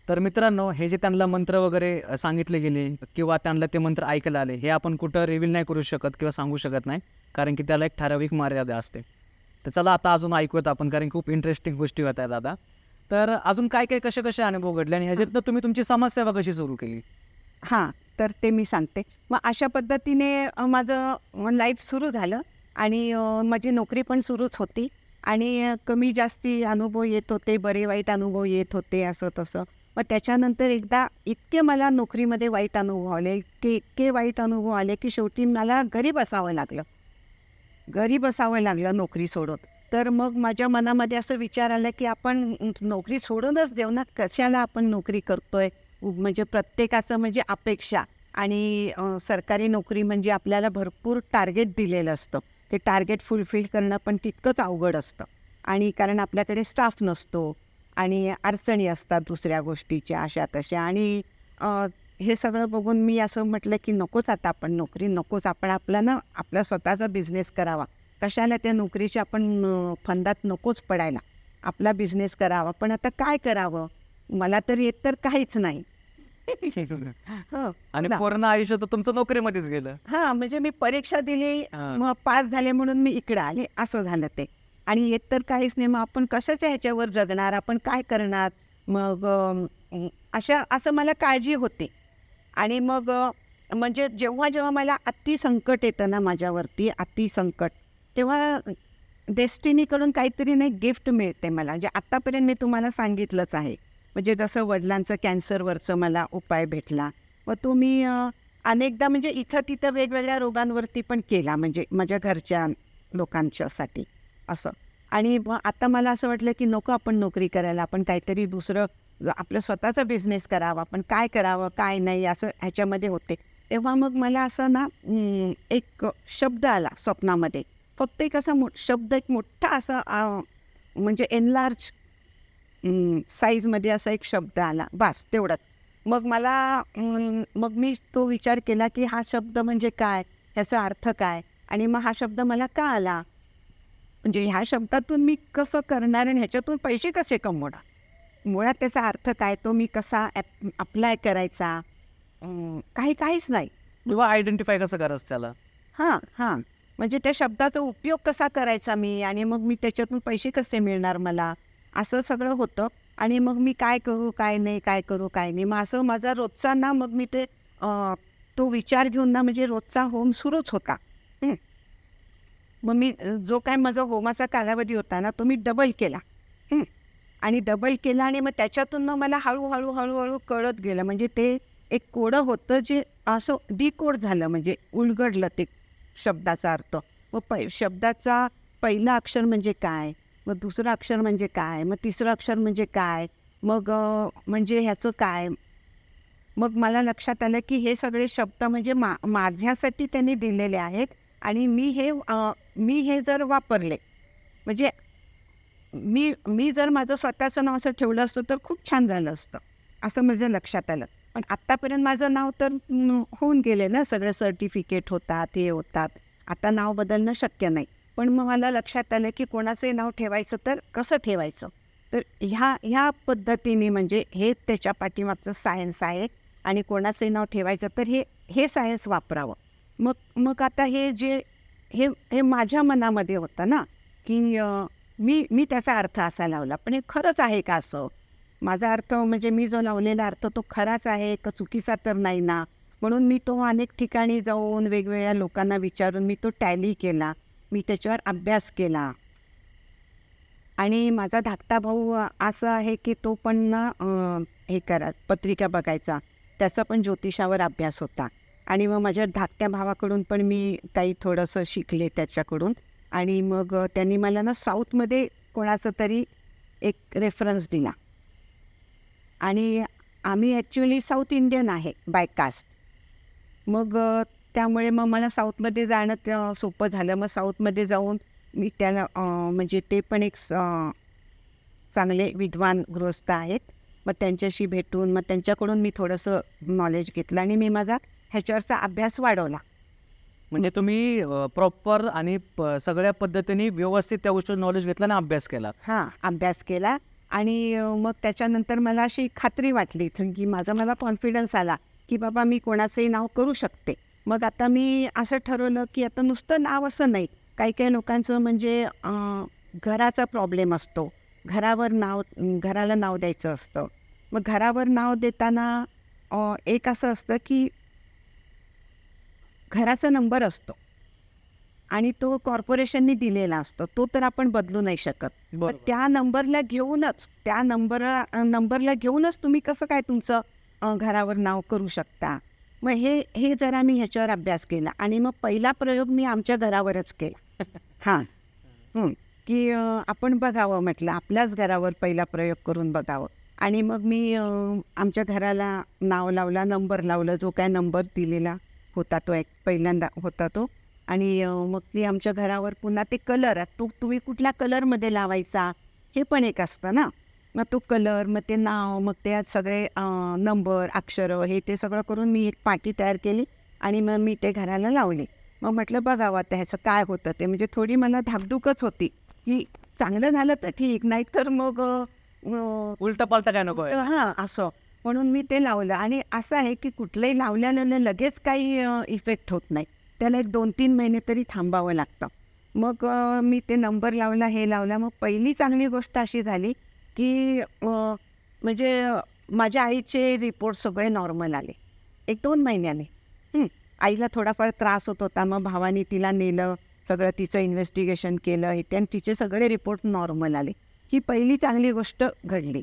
तर मित्रांनो, हे जे त्यांना मंत्र वगैरे सांगितले गेले किंवा त्यांना ते मंत्र ऐकायला आले, हे आपण कुठं रिव्हील नाही करू शकत किंवा सांगू शकत नाही, कारण की त्याला एक ठराविक मर्यादा असते. तर चला आता अजून ऐकूयात आपण, कारण खूप इंटरेस्टिंग गोष्टी होत आहेत दादा. तर अजून काय काय कसे कसे अनुभव घडले आणि ह्याच्यातनं तुम्ही तुमची समाजसेवा कशी सुरू केली? हां, तर ते मी सांगते. मग अशा पद्धतीने माझं लाईफ सुरू झालं आणि माझी नोकरी पण सुरूच होती आणि कमी जास्ती अनुभव येत होते, बरे वाईट अनुभव येत होते असं तसं. मग त्याच्यानंतर एकदा इतके मला नोकरीमध्ये वाईट अनुभव आले, इतके वाईट अनुभव आले की शेवटी मला घरी बसावं लागलं नोकरी सोडून. तर मग माझ्या मनामध्ये असं विचार आला की आपण नोकरी सोडूनच देऊ ना, कशाला आपण नोकरी करतोय. म्हणजे प्रत्येकाचं म्हणजे अपेक्षा आणि सरकारी नोकरी म्हणजे आपल्याला भरपूर टार्गेट दिलेलं असतं. ते टार्गेट फुलफिल करणं पण तितकंच अवघड असतं आणि कारण आपल्याकडे स्टाफ नसतो आणि अडचणी असतात दुसऱ्या गोष्टीच्या अशा तशा. आणि हे सगळं बघून मी असं म्हटलं की नकोच आता आपण नोकरी, नकोच, आपण आपला स्वतःचा बिझनेस करावा. कशाला त्या नोकरीच्या आपण फंदात नकोच पडायला, आपला बिझनेस करावा. पण आता काय करावं, मला तर येत तर काहीच नाही. हो आणि ना. पूर्ण आयुष्य तर तुमचं नोकरीमध्येच गेलं. हां, म्हणजे मी परीक्षा दिली, हां. मग पास झाले म्हणून मी इकडं आले, असं झालं ते. आणि येत तर काहीच नाही, मग आपण कशाच्या ह्याच्यावर जगणार, आपण काय करणार. मग असं मला काळजी होती. आणि मग म्हणजे जेव्हा मला अतिसंकट येतं ना माझ्यावरती, अतिसंकट, तेव्हा डेस्टिनीकडून काहीतरी नाही गिफ्ट मिळते मला. म्हणजे आत्तापर्यंत मी तुम्हाला सांगितलंच आहे. म्हणजे जसं वडिलांचं कॅन्सरवरचं मला उपाय भेटला, मग तो मी अनेकदा म्हणजे इथं तिथं वेगवेगळ्या रोगांवरती पण केला, म्हणजे माझ्या घरच्या लोकांच्यासाठी असं. आणि मग आता मला असं वाटलं की नको आपण नोकरी करायला, आपण काहीतरी दुसरं आपलं स्वतःचा बिझनेस करावा, आपण काय करावं काय नाही असं ह्याच्यामध्ये होते. तेव्हा मग मला असं ना एक शब्द आला स्वप्नामध्ये. फक्त एक असा शब्द, एक मोठा असा म्हणजे एनलार्ज साईजमध्ये असा एक शब्द आला, बस तेवढंच. मग मग मी तो विचार केला की हा शब्द म्हणजे काय, ह्याचा अर्थ काय, आणि मग हा शब्द मला का आला, म्हणजे ह्या शब्दातून मी कसं करणार आणि ह्याच्यातून पैसे कसे कमवणार, मुळात त्याचा अर्थ काय, तो मी कसा अप्लाय करायचा, काहीच नाही. किंवा आयडेंटिफाय कसं करायचं त्याला. हां, म्हणजे त्या शब्दाचा उपयोग कसा करायचा मी, आणि मग मी त्याच्यातून पैसे कसे मिळणार मला, असं सगळं होतं. आणि मग मी काय करू काय नाही, काय करू काय नाही, मग असं माझा रोजचा ना, मग मी ते तो विचार घेऊन ना, म्हणजे रोजचा होम सुरूच होता. मग मी जो काय माझा होमाचा कालावधी होता ना, तो मी डबल केला. आणि मग त्याच्यातून मग मला हळूहळू कळत गेलं, म्हणजे ते एक कोडं होतं जे असं डिकोड झालं, म्हणजे उलगडलं ते शब्दाचा अर्थ. मग शब्दाचा पहिला अक्षर म्हणजे काय, मग दुसरं अक्षर म्हणजे काय, मग तिसरं अक्षर म्हणजे काय, मग म्हणजे ह्याचं काय. मग मला लक्षात आलं की हे सगळे शब्द म्हणजे माझ्यासाठी त्यांनी दिलेले आहेत आणि मी हे जर वापरले, म्हणजे मी जर माझं स्वतःचं नाव असं ठेवलं असतं तर खूप छान झालं असतं, असं माझ्या लक्षात आलं. पण आत्तापर्यंत माझं नाव तर होऊन गेले ना, सगळे सर्टिफिकेट होतात, हे होतात, आता नाव बदलणं शक्य नाही. पण मग मला लक्षात आलं की कोणाचंही नाव ठेवायचं तर कसं ठेवायचं. तर ह्या पद्धतीने म्हणजे हे त्याच्या पाठीमागचं सायन्स आहे आणि कोणाचंही नाव ठेवायचं तर हे सायन्स वापरावं. मग मग आता हे जे हे हे माझ्या मनामध्ये होतं ना की मी त्याचा अर्थ असा लावला, पण हे खरंच आहे का असं? माझा अर्थ म्हणजे मी जो लावलेला अर्थ तो खराच आहे का चुकीचा तर नाही ना? म्हणून मी तो अनेक ठिकाणी जाऊन वेगवेगळ्या लोकांना विचारून मी तो टॅली केला. मी त्याच्यावर अभ्यास केला. आणि माझा धाकटा भाऊ असा आहे की तो पण ना हे पत्रिका बघायचा. त्याचा पण ज्योतिषावर अभ्यास होता. आणि मग माझ्या धाकट्या भावाकडून पण मी काही थोडंसं शिकले त्याच्याकडून. आणि मग त्यांनी मला ना साऊथमध्ये कोणाचा तरी एक रेफरन्स दिला. आणि आम्ही ॲक्च्युली साऊथ इंडियन आहे बाय कास्ट. मग त्यामुळे मग मला साऊथमध्ये जाणं सोपं झालं. मग साऊथमध्ये जाऊन मी त्याला म्हणजे ते पण एक चांगले विद्वान गृहस्थ आहेत. मग त्यांच्याशी भेटून मग त्यांच्याकडून मी थोडंसं नॉलेज घेतलं आणि मी माझा ह्याच्यावरचा अभ्यास वाढवला. म्हणजे तुम्ही प्रॉपर आणि सगळ्या पद्धतीने व्यवस्थित त्या गोष्टीवर नॉलेज घेतला आणि अभ्यास केला. हां, अभ्यास केला. आणि मग त्याच्यानंतर मला अशी खात्री वाटली की मला कॉन्फिडन्स आला की बाबा मी कोणाचंही नाव करू शकते. मग आता मी असं ठरवलं की आता नुसतं नाव असं नाही, काही काही लोकांचं म्हणजे घराचा प्रॉब्लेम असतो, घराला नाव द्यायचं असतं. मग घरावर नाव देताना एक असं असतं की घराचा नंबर असतो आणि तो कॉर्पोरेशनने दिलेला असतो, तो तर आपण बदलू नाही शकत. मग त्या नंबरला घेऊनच तुम्ही कसं काय तुमचं घरावर नाव करू शकता. मग हे जरा मी ह्याच्यावर अभ्यास केला आणि मग पहिला प्रयोग मी आमच्या घरावरच केला. हां, की आपण बघावं म्हटलं, आपल्याच घरावर पहिला प्रयोग करून बघावं. आणि मग मी आमच्या घराला नाव लावला, नंबर लावलं, जो काय नंबर दिलेला होता तो एक पहिल्यांदा होता तो. आणि मग ती आमच्या घरावर पुन्हा ते कलर तुम्ही कुठल्या कलरमध्ये लावायचा हे पण एक असतं ना. मग तो कलर, मग ते नाव, मग ते सगळे नंबर, अक्षरं हे ते सगळं करून मी एक पाटी तयार केली आणि मग मी ते घराला लावली. मग म्हटलं बघावं आता ह्याचं काय होतं ते. म्हणजे थोडी मला धाकधूकच होती की चांगलं झालं तर ठीक, नाही तर मग उलटा पालटा काय नको आहे. हां, असं म्हणून मी ते लावलं. आणि असं आहे की कुठलंही लावल्यानं लगेच काही इफेक्ट होत नाही, त्याला एक 2-3 महिने तरी थांबावं लागतं. मग मी ते नंबर लावला, हे लावला. मग पहिली चांगली गोष्ट अशी झाली की म्हणजे माझ्या आईचे रिपोर्ट सगळे नॉर्मल आले 1-2 महिन्याने. आईला थोडाफार त्रास होत होता, मग भावाने तिला नेलं, सगळं तिचं इन्व्हेस्टिगेशन केलं हे ते, आणि तिचे सगळे रिपोर्ट नॉर्मल आले. ही पहिली चांगली गोष्ट घडली.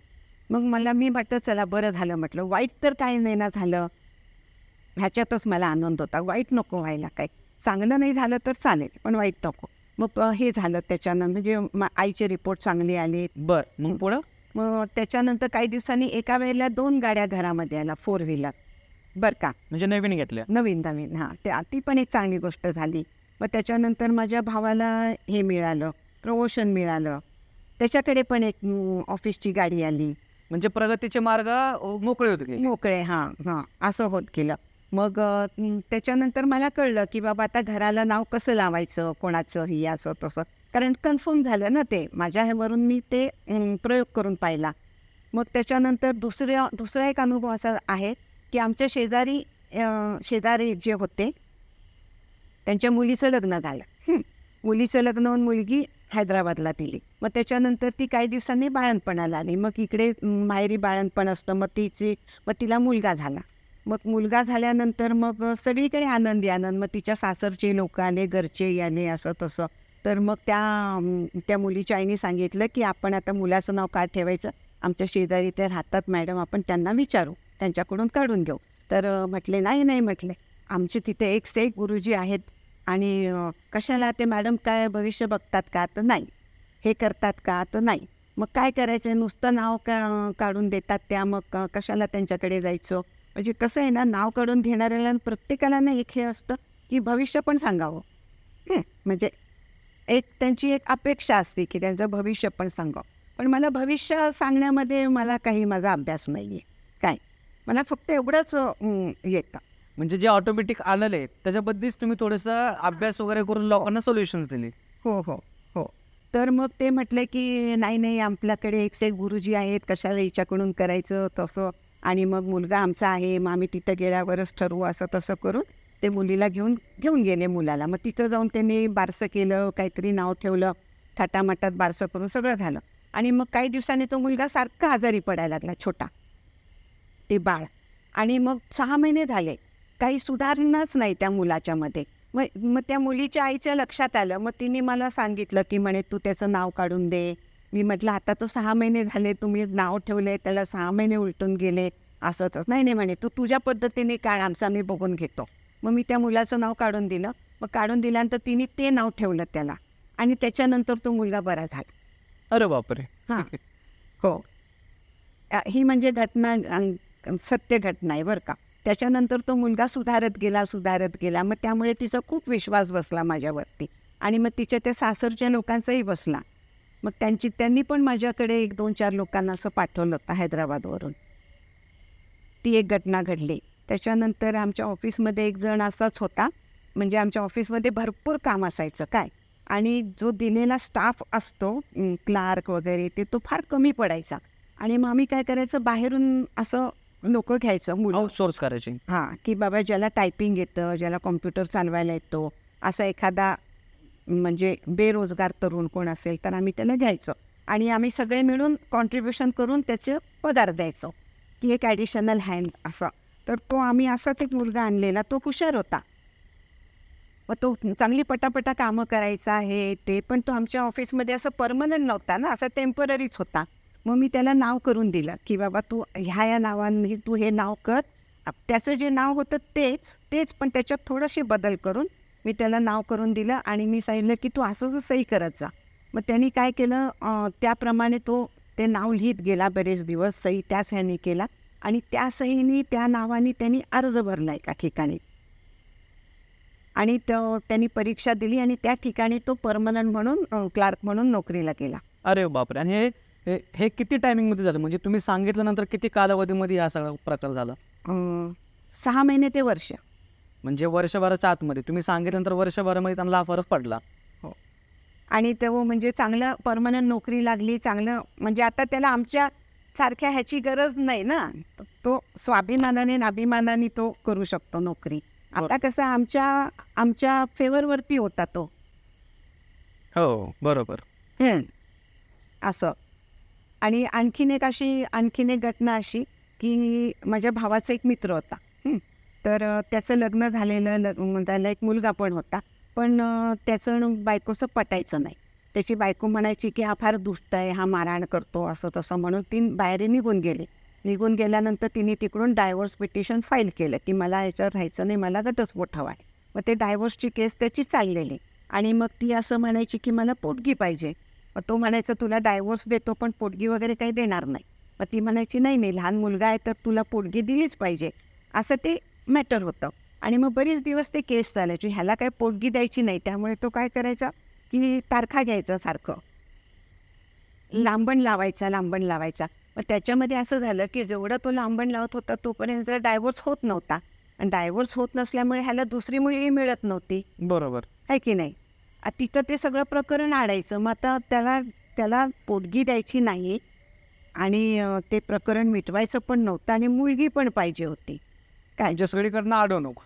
मग मी म्हटलं चला बरं झालं, म्हटलं वाईट तर काही नाही ना झालं, ह्याच्यातच मला आनंद होता. वाईट नको व्हायला, काय चांगलं नाही झालं तर चालेल पण वाईट नको. मग हे झालं. त्याच्यानं म्हणजे आईचे रिपोर्ट चांगले आले. मग पुढं मग त्याच्यानंतर काही दिवसांनी एका वेळेला 2 गाड्या घरामध्ये आल्या, 4 व्हीलर बरं का, म्हणजे नवीन घेतल्या. नवीन. हां, ती पण एक चांगली गोष्ट झाली. मग त्याच्यानंतर माझ्या भावाला हे मिळालं, प्रमोशन मिळालं. त्याच्याकडे पण एक ऑफिसची गाडी आली. म्हणजे प्रगतीचे मार्ग मोकळे होते. मोकळे. हां, असं होत गेलं. मग त्याच्यानंतर मला कळलं की बाबा आता घराला नाव कसं लावायचं, कोणाचंही असं तसं, कारण कन्फर्म झालं ना ते माझ्या ह्यावरून. मी ते प्रयोग करून पाहिला. मग त्याच्यानंतर दुसरा एक अनुभव असा आहे की आमच्या शेजारी जे होते त्यांच्या मुलीचं लग्न झालं. मुलीचं लग्न होऊन मुलगी हैदराबादला दिली. मग त्याच्यानंतर ती काही दिवसांनी बाळंतपणाला आली. मग इकडे माहेरी बाळंतपण असतं. मग तिला मुलगा झाला. मग मुलगा झाल्यानंतर मग सगळीकडे आनंदी आनंद. मग तिच्या सासरचे लोक आले, घरचे आले, असं तसं. तर मग त्या मुलीच्या आईने सांगितलं की आपण आता मुलाचं नाव काय ठेवायचं, आमच्या शेजारी ते राहतात मॅडम, आपण त्यांना विचारू, त्यांच्याकडून काढून घेऊ. तर म्हटले नाही म्हटले, आमचे तिथे एक से एक गुरुजी आहेत आणि कशाला ते मॅडम काय भविष्य बघतात का, तर नाही. हे करतात का, तर नाही. मग काय करायचं, नुसतं नाव काढून देतात त्या, मग कशाला त्यांच्याकडे जायचं. म्हणजे कसं आहे ना, नाव काढून घेणाऱ्याला प्रत्येकाला ना एक हे असतं की भविष्य पण सांगावं. म्हणजे त्यांची एक अपेक्षा असते की त्यांचं भविष्य पण सांगावं. पण मला भविष्य सांगण्यामध्ये माझा अभ्यास नाही आहे. काय मला फक्त एवढंच येतं. म्हणजे जे ऑटोमॅटिक आलेलं आहे त्याच्याबद्दलच तुम्ही थोडंसं अभ्यास वगैरे करून लोकांना सोल्युशन्स दिले. हो, हो, हो. तर मग ते म्हटले, की "नाही, नाही, आपल्याकडे एक गुरुजी आहेत, कशाला हिच्याकडून करायचं तसं आणि मग मुलगा आमचा आहे, मग आम्ही तिथं गेल्यावरच ठरवू." असं तसं करून ते मुलीला घेऊन घेऊन गेले मुलाला. मग तिथं जाऊन त्यांनी बारसं केलं, काहीतरी नाव ठेवलं, थाटामाटात बारसं करून सगळं झालं आणि मग काही दिवसांनी तो मुलगा सारखा आजारी पडायला लागला, छोटा, ते बाळ. आणि मग 6 महिने झाले, काही सुधारणाच नाही त्या मुलाच्यामध्ये. मग मग त्या मुलीच्या आईच्या लक्षात आलं. मग तिने मला सांगितलं, की म्हणे तू त्याचं नाव काढून दे. मी म्हटलं आता तर 6 महिने झाले, तुम्ही नाव ठेवले, त्याला 6 महिने उलटून गेले, असंच. नाही, नाही म्हणे, तू तुझ्या पद्धतीने काढ, आमचं आम्ही बघून घेतो. मग मी त्या मुलाचं नाव काढून दिलं. मग काढून दिल्यानंतर तिने ते नाव ठेवलं त्याला आणि त्याच्यानंतर तो मुलगा बरा झाला. अरे बापरे! हां. हो. ही म्हणजे घटना सत्य घटना आहे बरं का. त्याच्यानंतर तो मुलगा सुधारत गेला, सुधारत गेला. मग त्यामुळे तिचा खूप विश्वास बसला माझ्यावरती आणि मग तिच्या त्या सासरच्या लोकांचाही बसला. मग त्यांनी पण माझ्याकडे 1-2-4 लोकांना असं पाठवलं होतं हैदराबादवरून. ती एक घटना घडली. त्याच्यानंतर आमच्या ऑफिसमध्ये एक जण असाच होता. म्हणजे आमच्या ऑफिसमध्ये भरपूर काम असायचं काय आणि जो दिलेला स्टाफ असतो क्लार्क वगैरे ते तो फार कमी पडायचा आणि मग आम्ही काय करायचं बाहेरून असं लोकं घ्यायचं मुलं. आउटसोर्स करायची. हां, की बाबा ज्याला टायपिंग येतं, ज्याला कॉम्प्युटर चालवायला येतो, असा एखादा म्हणजे बेरोजगार तरुण कोण असेल तर आम्ही त्याला घ्यायचो आणि आम्ही सगळे मिळून कॉन्ट्रिब्युशन करून त्याचे पगार द्यायचो, की एक ॲडिशनल हँड असं. तर तो आम्ही असाच एक मुलगा आणलेला, तो हुशार होता. मग तो चांगली पटापटा कामं करायचा आहे ते, पण तो आमच्या ऑफिसमध्ये असं परमनंट नव्हता ना, असा टेम्पररीच होता. मग मी त्याला नाव करून दिलं, की बाबा तू ह्या नावाने तू हे नाव कर. त्याचं जे नाव होतं तेच पण त्याच्यात थोडेसे बदल करून मी त्याला नाव करून दिलं आणि मी सांगितलं, की तू असं सही करत जा. मग त्यांनी काय केलं त्याप्रमाणे तो ते नाव लिहित गेला बरेच दिवस, सही त्याच ह्याने केला आणि त्या सहीने त्या नावाने त्यांनी अर्ज भरला एका ठिकाणी आणि त्यांनी परीक्षा दिली आणि त्या ठिकाणी तो परमनंट म्हणून क्लार्क म्हणून नोकरीला गेला. अरे बापरे! आणि हे हे हे किती टायमिंगमध्ये झालं? म्हणजे तुम्ही सांगितल्यानंतर किती कालावधीमध्ये हा सगळा प्रकार झाला? 6 महिने ते वर्ष. म्हणजे वर्षभराच्या आतमध्ये तुम्ही सांगितल्यानंतर वर्षभरामध्ये त्यांना हा फरक पडला. हो. आणि तो म्हणजे चांगलं परमनंट नोकरी लागली, चांगलं म्हणजे आता त्याला आमच्या सारख्या ह्याची गरज नाही ना. तो स्वाभिमानाने आणि अभिमानाने तो करू शकतो नोकरी. आता कसं आमच्या फेवरवरती होता तो. हो, बरोबर. असं. आणि आणखीन एक घटना अशी, की माझ्या भावाचा एक मित्र होता. तर त्याचं लग्न झालेलं, त्याला एक मुलगा पण होता. पण त्याचं बायकोचं पटायचं नाही. त्याची बायको म्हणायची, की हा फार दुष्ट आहे, हा मारहाण करतो, असं तसं म्हणून ती बाहेर निघून गेली. निघून गेल्यानंतर तिने तिकडून डायव्होर्स पिटिशन फाईल केलं, की मला याच्यावर राहायचं नाही, मला घटस्फोट हवा आहे. मग ते डायव्होर्सची केस त्याची चाललेली आणि मग ती असं म्हणायची, की मला पोटगी पाहिजे. मग तो म्हणायचा तुला डायव्होर्स देतो पण पोटगी वगैरे काही देणार नाही. मग ती म्हणायची नाही नाही, लहान मुलगा आहे तर तुला पोटगी दिलीच पाहिजे, असं ते मॅटर होतं. आणि मग बरेच दिवस ते केस चालायचे, ह्याला काय पोटगी द्यायची नाही. त्यामुळे तो काय करायचा, की तारखा घ्यायचा सारखं, लांबण लावायचा. मग त्याच्यामध्ये असं झालं, की जेवढं तो लांबण लावत होता तोपर्यंत डायव्होर्स होत नव्हता आणि डायव्होर्स होत नसल्यामुळे ह्याला दुसरी मुलगी मिळत नव्हती. बरोबर. आहे की नाही. तिथं ते सगळं प्रकरण आडायचं. मग आता त्याला पोटगी द्यायची नाही आणि ते प्रकरण मिटवायचं पण नव्हतं आणि मुलगी पण पाहिजे होती. काय म्हणजे सगळीकडनं अडवणूक.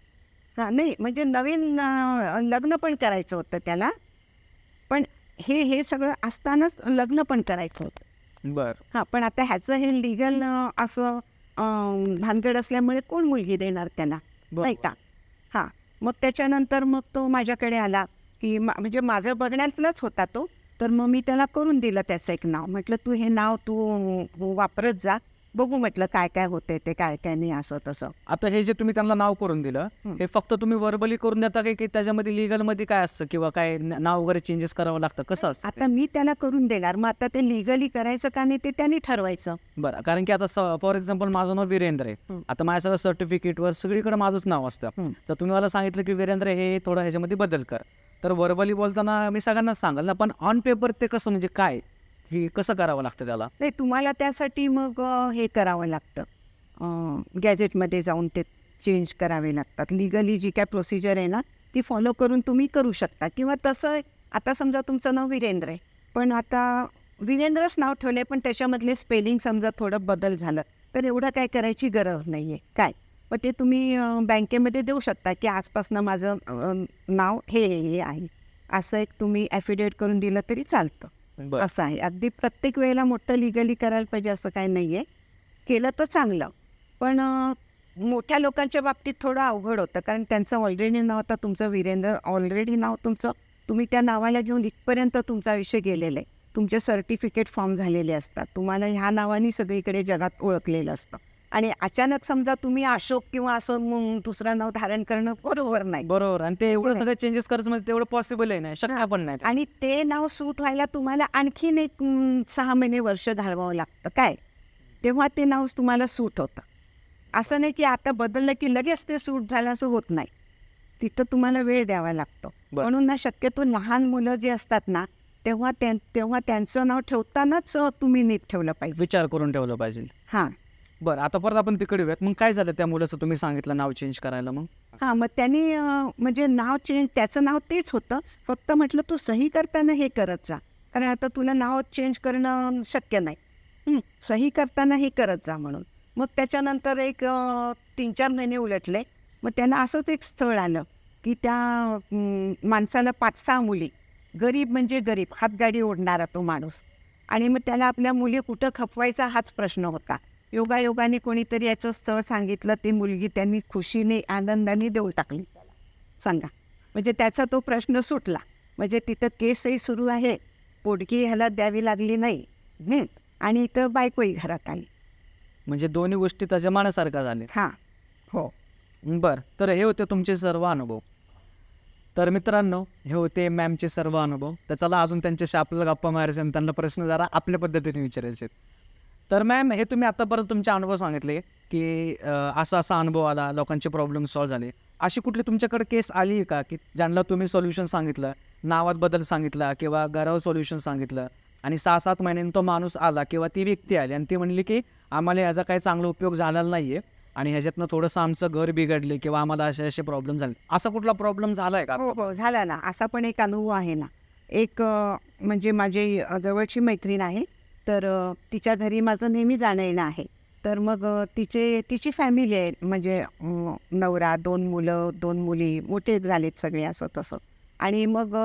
नाही म्हणजे नवीन लग्न पण करायचं होतं त्याला. पण हे सगळं असतानाच लग्न पण करायचं होतं. बरं. हां, पण आता ह्याचं हे लिगल असं भानगड असल्यामुळे कोण मुलगी देणार त्याला, नाही का. हां, मग त्याच्यानंतर मग तो माझ्याकडे आला, की म्हणजे माझं बघण्यातलाच होता तो. तर मग मी त्याला करून दिलं त्याचं एक नाव. म्हटलं तू हे नाव तू वापरत जा, बघू म्हटलं काय काय होतंय ते, काय काय नाही, असं तसं. आता हे जे तुम्ही त्यांना नाव करून दिलं, हे फक्त तुम्ही व्हर्बली करून देता की त्याच्यामध्ये लिगलमध्ये काय असतं किंवा काय नाव वगैरे चेंजेस करावं लागतं, कसं असतं? आता मी त्याला करून देणार, मग आता ते लिगली करायचं का नाही ते त्यांनी ठरवायचं. बरं, कारण की आता फॉर एक्झाम्पल माझं नाव वीरेंद्र आहे. आता माझ्या सगळं सर्टिफिकेटवर सगळीकडे माझंच नाव असतं. तर तुम्ही मला सांगितलं की वीरेंद्र हे थोडं ह्याच्यामध्ये बदल कर, तर व्हर्बली बोलताना मी सगळ्यांनाच सांगाल ना, पण ऑन पेपर ते कसं, म्हणजे काय की कसं करावं लागतं त्याला? नाही, तुम्हाला त्यासाठी मग हे करावं लागतं, गॅझेटमध्ये जाऊन ते चेंज करावे लागतात. लिगली जी काय प्रोसिजर आहे ना ती फॉलो करून तुम्ही करू शकता. किंवा तसं आता समजा तुमचं नाव वीरेंद्र आहे, पण आता वीरेंद्रच नाव ठेवलं पण त्याच्यामधले स्पेलिंग समजा थोडं बदल झालं, तर एवढं काय करायची गरज नाही आहे. काय मग ते तुम्ही बँकेमध्ये देऊ शकता की आजपासून माझं नाव हे आहे, असं एक तुम्ही ॲफिडेविट करून दिलं तरी चालतं. बरं. असं आहे. अगदी प्रत्येक वेळेला मोठं लिगली करायला पाहिजे असं काही नाही आहे. केलं तर चांगलं. पण मोठ्या लोकांच्या बाबतीत थोडं अवघड होतं, कारण त्यांचं ऑलरेडी नाव, आता तुमचं वीरेंद्र ऑलरेडी नाव तुमचं, तुम्ही त्या नावाला घेऊन इथपर्यंत तुमचं आयुष्य गेलेलं आहे. तुमचे सर्टिफिकेट फॉर्म झालेले असतात, तुम्हाला ह्या नावाने सगळीकडे जगात ओळखलेलं असतं, आणि अचानक समजा तुम्ही अशोक किंवा असं दुसरं नाव धारण करणं बरोबर नाही. बरोबर. आणि ते एवढं सगळं चेंजेस करायचं म्हणजे तेवढं पॉसिबल आहे नाही, शक्य पण नाही. आणि ते नाव सूट व्हायला तुम्हाला आणखीन एक 6 महिने वर्ष घालवावं लागतं. काय तेव्हा ते नाव तुम्हाला सूट होतं. असं नाही की आता बदललं की लगेच ते सूट झालं, असं होत नाही. तिथं तुम्हाला वेळ द्यावा लागतो. म्हणून ना शक्यतो लहान मुलं जे असतात ना, तेव्हा त्यांचं नाव ठेवतानाच तुम्ही नीट ठेवलं पाहिजे, विचार करून ठेवलं पाहिजे. हां. बरं, आता परत आपण तिकडे येऊयात. मग काय झालं त्या मुलाचं, तुम्ही सांगितलं नाव चेंज करायला? मग हां, मग त्यांनी म्हणजे नाव चेंज, त्याचं नाव तेच होतं, फक्त म्हटलं तू सही करताना हे करत जा, कारण आता तुला नाव चेंज करणं शक्य नाही. सही करताना हे करत जा म्हणून. मग त्याच्यानंतर एक 3-4 महिने उलटले. मग त्यांना असंच एक स्थळ आलं की त्या माणसाला 5-6 मुली, गरीब म्हणजे गरीब, हातगाडी ओढणारा तो माणूस, आणि मग त्याला आपल्या मुली कुठं खपवायचा हाच प्रश्न होता. योगायोगाने कोणीतरी याचं स्थळ सांगितलं, ती मुलगी त्यांनी खुशीने आनंदाने देऊन टाकली त्याला. सांगा, म्हणजे त्याचा तो प्रश्न सुटला. म्हणजे तिथं केसही सुरू आहे, पोटगी ह्याला द्यावी लागली नाही, आणि इथं बायकोही घरात आली. म्हणजे दोन्ही गोष्टी त्याच्या मनासारख्या झाल्या. हां, हो. बरं, तर हे होते तुमचे सर्व अनुभव. तर मित्रांनो, हे होते मॅमचे सर्व अनुभव. तर चला अजून त्यांच्याशी आपल्याला गप्पा मारायचे आणि त्यांना प्रश्न जरा आपल्या पद्धतीने विचारायचे. तर मॅम, हे तुम्ही आतापर्यंत तुमचे अनुभव सांगितले की असा अनुभव आला, लोकांचे प्रॉब्लेम सॉल्व्ह झाले. अशी कुठली तुमच्याकडे केस आली आहे का की ज्यांना तुम्ही सोल्युशन सांगितलं, नावात बदल सांगितला किंवा घरावर सोल्युशन सांगितलं, आणि 6-7 महिन्यांनी तो माणूस आला किंवा ती व्यक्ती आली आणि ती म्हणली की आम्हाला याचा काही चांगला उपयोग झालेला नाही आहे आणि ह्याच्यातनं थोडंसं आमचं घर बिघडले किंवा आम्हाला असे प्रॉब्लेम झाले, असा कुठला प्रॉब्लेम झाला आहे का? हो, झाला ना. असा पण एक अनुभव आहे ना. एक म्हणजे माझी जवळची मैत्रीण आहे, तर तिच्या घरी माझं नेहमी जाणं येणं आहे. तर मग तिची फॅमिली आहे, म्हणजे नवरा, 2 मुलं, 2 मुली, मोठे झालेत सगळे, असं तसं. आणि मग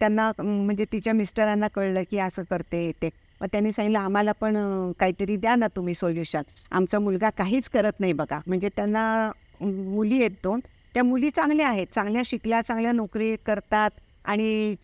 त्यांना म्हणजे तिच्या मिस्टरांना कळलं की असं करते ते. मग त्यांनी सांगितलं आम्हाला पण काहीतरी द्या ना तुम्ही सोल्युशन, आमचा मुलगा काहीच करत नाही बघा. म्हणजे त्यांना मुली आहेत 2, त्या मुली चांगल्या आहेत, चांगल्या शिकल्या, चांगल्या नोकरी करतात आणि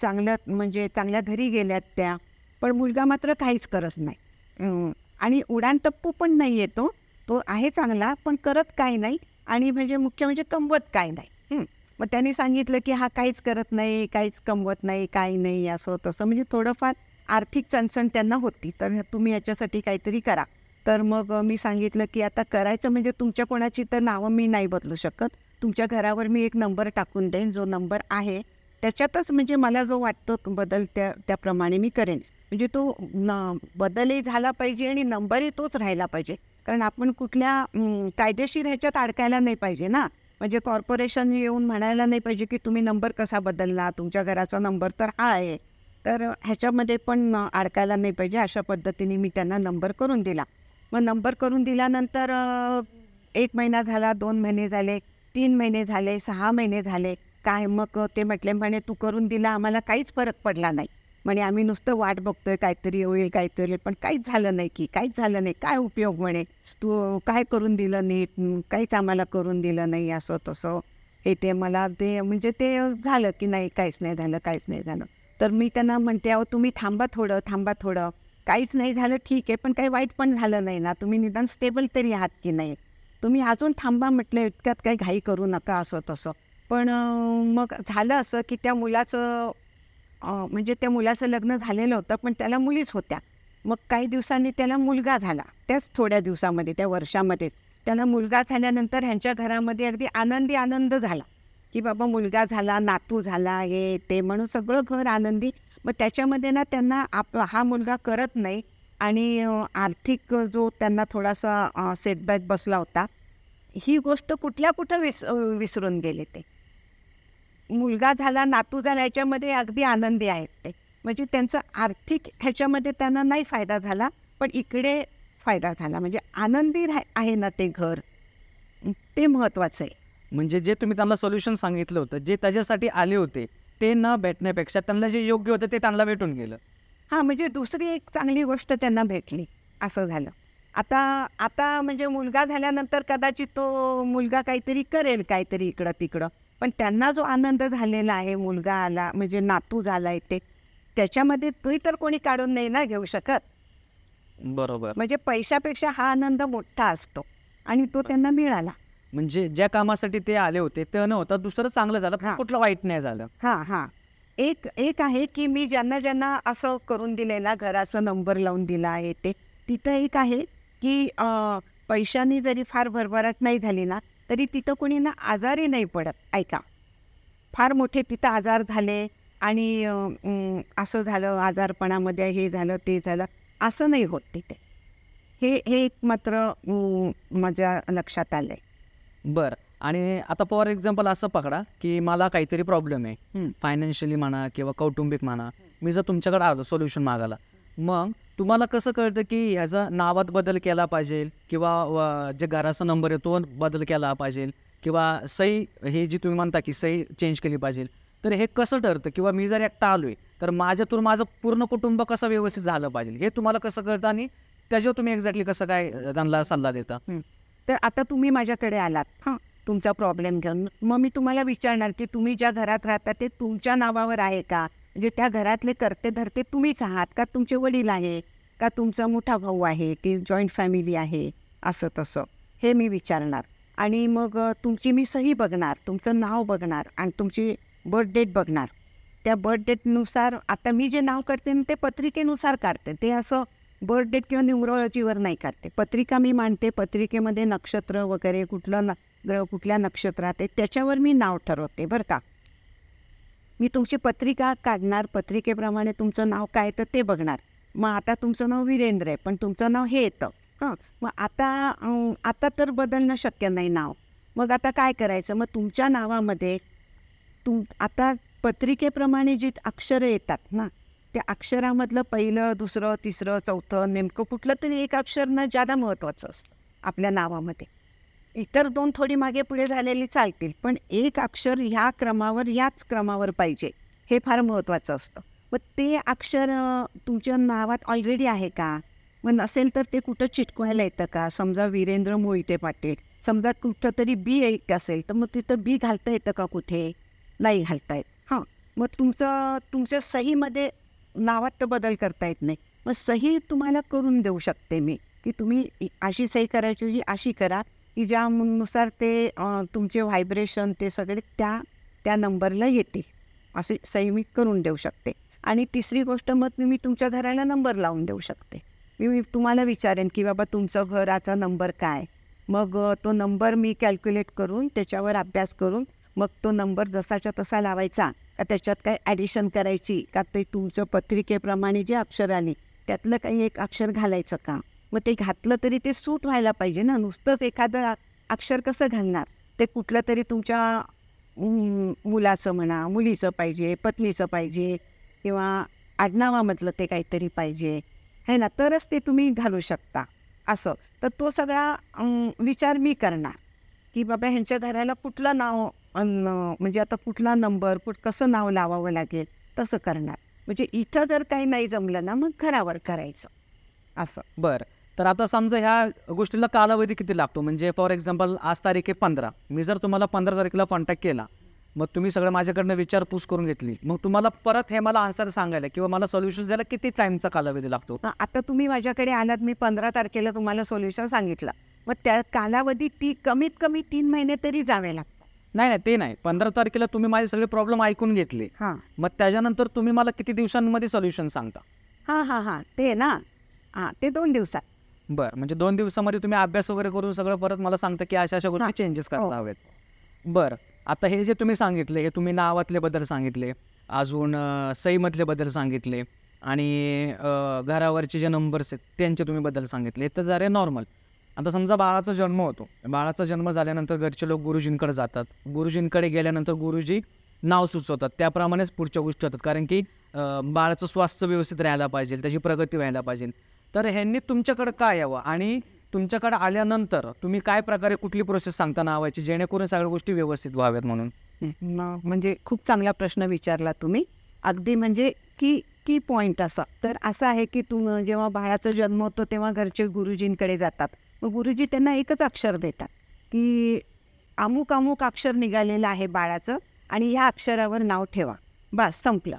म्हणजे चांगल्या घरी गेल्यात त्या, पण मुलगा मात्र काहीच करत नाही. आणि उडाणटप्पू पण नाही येतो, तो आहे चांगला पण करत काही नाही, आणि म्हणजे मुख्य म्हणजे कमवत काय नाही. मग त्यांनी सांगितलं की हा काहीच करत नाही, काहीच कमवत नाही, काही नाही, असं तसं, म्हणजे थोडंफार आर्थिक चणचण त्यांना होती, तर तुम्ही याच्यासाठी काहीतरी करा. तर मग मी सांगितलं की आता करायचं म्हणजे तुमच्या कोणाची तर नावं मी नाही बदलू शकत, तुमच्या घरावर मी एक नंबर टाकून देईन, जो नंबर आहे त्याच्यातच म्हणजे मला जो वाटतो बदल त्याप्रमाणे मी करेन. म्हणजे तो बदलही झाला पाहिजे आणि नंबरही तोच राहिला पाहिजे, कारण आपण कुठल्या कायदेशीर ह्याच्यात अडकायला नाही पाहिजे ना. म्हणजे कॉर्पोरेशन येऊन म्हणायला नाही पाहिजे की तुम्ही नंबर कसा बदलला, तुमच्या घराचा नंबर तर हा आहे, तर ह्याच्यामध्ये पण अडकायला नाही पाहिजे. अशा पद्धतीने मी त्यांना नंबर करून दिला. मग नंबर करून दिल्यानंतर 1 महिना झाला, 2 महिने झाले, 3 महिने झाले, 6 महिने झाले. काय मग ते म्हणे तू करून दिला, आम्हाला काहीच फरक पडला नाही. म्हणे आम्ही नुसतं वाट बघतोय काहीतरी होईल, काहीतरी, पण काहीच झालं नाही, की काहीच झालं नाही, काय उपयोग म्हणे, तू काय करून दिलं नीट, काहीच आम्हाला करून दिलं नाही, असं तसं हे ते मला ते म्हणजे ते झालं की नाही, काहीच नाही झालं, काहीच नाही झालं. तर मी त्यांना म्हणते अहो तुम्ही थांबा थोडं, काहीच नाही झालं ठीक आहे, पण काही वाईट पण झालं नाही ना, तुम्ही निदान स्टेबल तरी आहात की नाही, तुम्ही अजून थांबा म्हटलं, इतक्यात काही घाई करू नका, असं तसं. पण मग झालं असं की त्या मुलाचं म्हणजे त्या मुलाचं लग्न झालेलं होतं, पण त्याला मुलीच होत्या. मग काही दिवसांनी त्याला मुलगा झाला, त्याच थोड्या दिवसामध्ये, त्या वर्षामध्येच त्याला मुलगा झाल्यानंतर ह्यांच्या घरामध्ये अगदी आनंद झाला की बाबा मुलगा झाला, नातू झाला, हे ते, म्हणून सगळं घर आनंदी. मग त्याच्यामध्ये ना त्यांना हा मुलगा करत नाही, आणि आर्थिक जो त्यांना थोडासा सेटबॅक बसला होता, ही गोष्ट कुठं विसरून गेले ते. मुलगा झाला, नातू झाला, याच्यामध्ये अगदी आनंदी आहेत ते. म्हणजे त्यांचं आर्थिक ह्याच्यामध्ये त्यांना नाही फायदा झाला, पण इकडे फायदा झाला. म्हणजे आनंदी आहे ना ते घर, ते महत्त्वाचं आहे. म्हणजे जे तुम्ही त्यांना सोल्युशन सांगितलं होतं, जे त्याच्यासाठी आले होते ते न भेटण्यापेक्षा त्यांना जे योग्य होतं ते त्यांना भेटून गेलं. हां, म्हणजे दुसरी एक चांगली गोष्ट त्यांना भेटली, असं झालं. आता आता म्हणजे मुलगा झाल्यानंतर कदाचित तो मुलगा काहीतरी करेल, काहीतरी इकडं-तिकडं. पण त्यांना जो आनंद झालेला आहे, मुलगा आला म्हणजे नातू झालाय ते, त्याच्यामध्ये ते तर कोणी काढून नाही ना घेऊ शकत. बरोबर. म्हणजे पैशापेक्षा हा आनंद मोठा असतो आणि तो त्यांना मिळाला. म्हणजे ज्या कामासाठी ते आले होते ते न होता दुसरं चांगलं झालं, पण हां. कुठलं वाईट नाही झालं. हां, हां. एक एक आहे की मी ज्यांना असं करून दिलंय ना, घराचा नंबर लावून दिला आहे ते, तिथं एक आहे की पैशाने जरी फार भरभराट नाही झाली ना, तरी तिथं कोणी ना आजारी नाही पडत. ऐका, फार मोठे तिथं आजार झाले आणि असं झालं, आजारपणामध्ये हे झालं, ते झालं, असं नाही होत तिथे. हे हे एक मात्र माझ्या लक्षात आलंय. बरं. आणि आता फॉर एक्झाम्पल असं पकडा की मला काहीतरी प्रॉब्लेम आहे, हं. फायनान्शियली म्हणा किंवा कौटुंबिक म्हणा. मी जर तुमच्याकडे आलो सोल्युशन मागायला, मग तुम्हाला कसं कळतं की ह्याचा नावात बदल केला पाहिजे किंवा जे घराचा नंबर आहे तो बदल केला पाहिजे किंवा सही हे जी तुम्ही म्हणता की सही चेंज केली पाहिजे, तर हे कसं ठरतं? किंवा मी जर एकटा आलोय तर माझ्यातून माझं पूर्ण कुटुंब कसं व्यवस्थित झालं पाहिजे हे तुम्हाला कसं कळतं आणि त्याच्यावर तुम्ही एक्झॅक्टली कसं काय त्यांना सल्ला देता? तर आता तुम्ही माझ्याकडे आलात, हां, तुमचा प्रॉब्लेम घेऊन. मग मी तुम्हाला विचारणार की तुम्ही ज्या घरात राहता ते तुमच्या नावावर आहे का? म्हणजे त्या घरातले करते धरते तुम्हीच आहात का? तुमचे वडील आहे का? तुमचा मोठा भाऊ आहे की जॉईंट फॅमिली आहे? असं तसं हे मी विचारणार. आणि मग तुमची मी सही बघणार, तुमचं नाव बघणार आणि तुमची बर्थ डेट बघणार. त्या बर्थ डेटनुसार आता मी जे नाव करते ना ते पत्रिकेनुसार काढते. ते असं बर्थ डेट किंवा न्यूमरोलॉजीवर नाही काढते. पत्रिका मी मांडते, पत्रिकेमध्ये नक्षत्र वगैरे कुठलं ग्रह कुठल्या नक्षत्रात आहे त्याच्यावर मी नाव ठरवते बरं का. मी तुमची पत्रिका काढणार, पत्रिकेप्रमाणे तुमचं नाव काय तर ते बघणार. मग आता तुमचं नाव वीरेंद्र आहे, पण तुमचं नाव हे येतं. हां, मग आता तर बदलणं शक्य नाही नाव. मग आता काय करायचं? मग तुमच्या नावामध्ये आता पत्रिकेप्रमाणे जी अक्षरं येतात ना, त्या अक्षरामधलं पहिलं, दुसरं, तिसरं, चौथं नेमकं कुठलं तरी एक अक्षर ना जादा महत्त्वाचं असतं आपल्या नावामध्ये. इतर 2 थोडी मागे पुढे झालेली चालतील, पण एक अक्षर ह्या क्रमावर, याच क्रमावर पाहिजे, हे फार महत्त्वाचं असतं. मग ते अक्षर तुमच्या नावात ऑलरेडी आहे का? मग नसेल तर ते कुठं चिटकवायला येतं का? समजा वीरेंद्र मोहिते पाटील, समजा कुठं तरी बी एक असेल, तर मग तिथं बी घालता येतं का कुठे? नाही घालता येत. हां, मग तुमच्या सहीमध्ये नावात तर बदल करता येत नाही. मग सही तुम्हाला करून देऊ शकते मी, की तुम्ही अशी सही करायची अशी करा की ज्यानुसार ते तुमचे व्हायब्रेशन ते सगळे त्या नंबरला येतील. अशी सही मी करून देऊ शकते. आणि तिसरी गोष्ट, मग मी तुमच्या घराला नंबर लावून देऊ शकते. मी तुम्हाला विचारेन की बाबा तुमचं घराचा नंबर काय? मग तो नंबर मी कॅल्क्युलेट करून त्याच्यावर अभ्यास करून मग तो नंबर जसाच्या तसा लावायचा का त्याच्यात काय ॲडिशन करायची का ते तुमचं पत्रिकेप्रमाणे जे अक्षर आली त्यातलं काही एक अक्षर घालायचं का? मग ते घातलं तरी ते सूट व्हायला पाहिजे ना. नुसतंच एखादं अक्षर कसं घालणार? ते कुठलं तरी तुमच्या मुलाचं म्हणा, मुलीचं पाहिजे, पत्नीचं पाहिजे किंवा आडनावामधलं ते काहीतरी पाहिजे है ना, तरच ते तुम्ही घालू शकता असं. तर तो सगळा विचार मी करणार की बाबा ह्यांच्या घराला कुठलं नाव म्हणजे आता कुठला नंबर कसं नाव लावावं लागेल तसं करणार. म्हणजे इथं जर काही नाही जमलं ना मग घरावर करायचं असं. बरं. तर आता समजा ह्या गोष्टीला कालावधी किती लागतो? म्हणजे फॉर एक्झाम्पल आज तारीख आहे 15. मी जर तुम्हाला 15 तारखेला कॉन्टॅक्ट केला, मग तुम्ही सगळं माझ्याकडनं विचारपूस करून घेतली, मग तुम्हाला परत हे मला आन्सर सांगायला किंवा मला सोल्युशन द्यायला किती टाईमचा कालावधी लागतो? आता तुम्ही माझ्याकडे आलात, मी 15 तारखेला तुम्हाला सोल्युशन सांगितलं, मग त्या कालावधी कमीत कमी 3 महिने तरी जावे लागतात. नाही ते नाही. 15 तारखेला तुम्ही माझे सगळे प्रॉब्लेम ऐकून घेतले, हां मग त्याच्यानंतर तुम्ही मला किती दिवसांमध्ये सोल्युशन सांगता? हां ते ना, ते 2 दिवसात. बरं. म्हणजे 2 दिवसामध्ये तुम्ही अभ्यास वगैरे करून सगळं परत मला सांगता की अशा गोष्टी चेंजेस करता हवेत. बरं. आता हे जे तुम्ही सांगितले, हे तुम्ही नावातले बदल सांगितले, अजून सहीमधले बदल सांगितले आणि घरावरचे जे नंबर्स आहेत त्यांचे तुम्ही बदल सांगितले, हे तर जरा नॉर्मल. आता समजा बाळाचा जन्म होतो. बाळाचा जन्म झाल्यानंतर घरचे लोक गुरुजींकडे जातात. गुरुजींकडे गेल्यानंतर गुरुजी नाव सुचवतात त्याप्रमाणेच पुढच्या गोष्टी होतात. कारण की बाळाचं स्वास्थ्य व्यवस्थित राहायला पाहिजे, त्याची प्रगती व्हायला पाहिजे. तर ह्यांनी तुमच्याकडं का यावं आणि तुमच्याकडे आल्यानंतर तुम्ही काय प्रकारे कुठली प्रोसेस सांगता नावायची जेणेकरून सगळ्या गोष्टी व्यवस्थित व्हाव्यात म्हणून? म्हणजे खूप चांगला प्रश्न विचारला तुम्ही. अगदी म्हणजे की पॉईंट असा तर असं आहे की जेव्हा बाळाचा जन्म होतो तेव्हा घरचे गुरुजींकडे जातात. मग गुरुजी त्यांना एकच अक्षर देतात की अमुक अमुक अक्षर निघालेलं आहे बाळाचं आणि ह्या अक्षरावर नाव ठेवा, बस संपलं.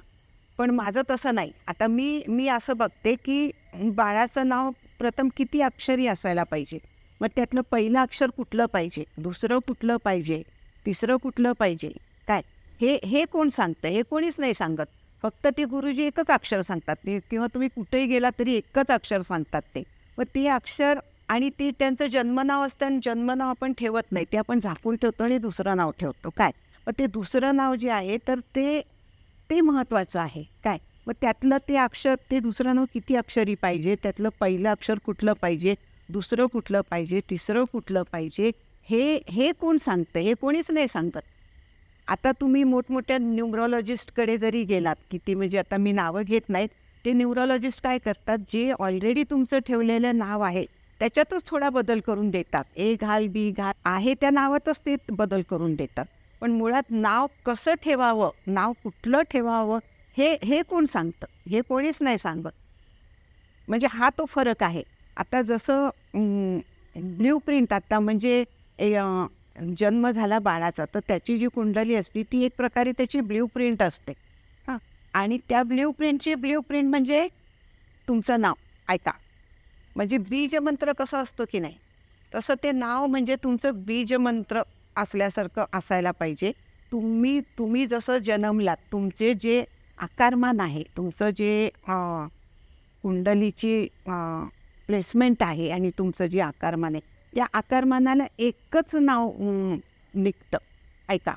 पण माझं तसं नाही. आता मी असं बघते की बाळाचं नाव प्रथम किती अक्षरी असायला पाहिजे, मग त्यातलं पहिलं अक्षर कुठलं पाहिजे, दुसरं कुठलं पाहिजे, तिसरं कुठलं पाहिजे, काय हे कोण सांगतं? हे कोणीच नाही सांगत. फक्त ते गुरुजी एकच अक्षर सांगतात ते, किंवा तुम्ही कुठेही गेला तरी एकच अक्षर सांगतात ते. मग ते अक्षर आणि ते त्यांचं जन्मनाव असतं आणि जन्मनाव आपण ठेवत नाही, ते आपण झाकून ठेवतो आणि दुसरं नाव ठेवतो. काय मग ते दुसरं नाव जे आहे तर ते महत्त्वाचं आहे. काय मग त्यातलं ते अक्षर, ते दुसरं नाव किती अक्षरी पाहिजे, त्यातलं पहिलं अक्षर कुठलं पाहिजे, दुसरं कुठलं पाहिजे, तिसरं कुठलं पाहिजे, हे कोण सांगतं? हे कोणीच नाही सांगत. आता तुम्ही मोठमोठ्या न्यूमरॉलॉजिस्टकडे जरी गेलात, किती म्हणजे आता मी नावं घेत नाहीत, ते न्यूमरॉलॉजिस्ट काय करतात, जे ऑलरेडी तुमचं ठेवलेलं नाव आहे त्याच्यातच थोडा बदल करून देतात. ए घाल बी घाल आहे त्या नावातच ते बदल करून देतात. पण मुळात नाव कसं ठेवावं, नाव कुठलं ठेवावं हे कोण सांगतं? हे कोणीच नाही सांगत. म्हणजे हा तो फरक आहे. आता जसं ब्ल्यू प्रिंट, आता म्हणजे जन्म झाला बाळाचा तर त्याची जी कुंडली असते ती एक प्रकारे त्याची ब्ल्यू प्रिंट असते. हां, आणि त्या ब्ल्यू प्रिंट म्हणजे तुमचं नाव. ऐका, म्हणजे बीजमंत्र कसं असतो की नाही, तसं ते नाव म्हणजे तुमचं बीजमंत्र असल्यासारखं असायला पाहिजे. तुम्ही जसं जन्मलात, तुमचे जे आकारमान आहे, तुमचं जे कुंडलीची प्लेसमेंट आहे आणि तुमचं जे आकारमान आहे, त्या आकारमानाला एकच नाव निघतं. ऐका,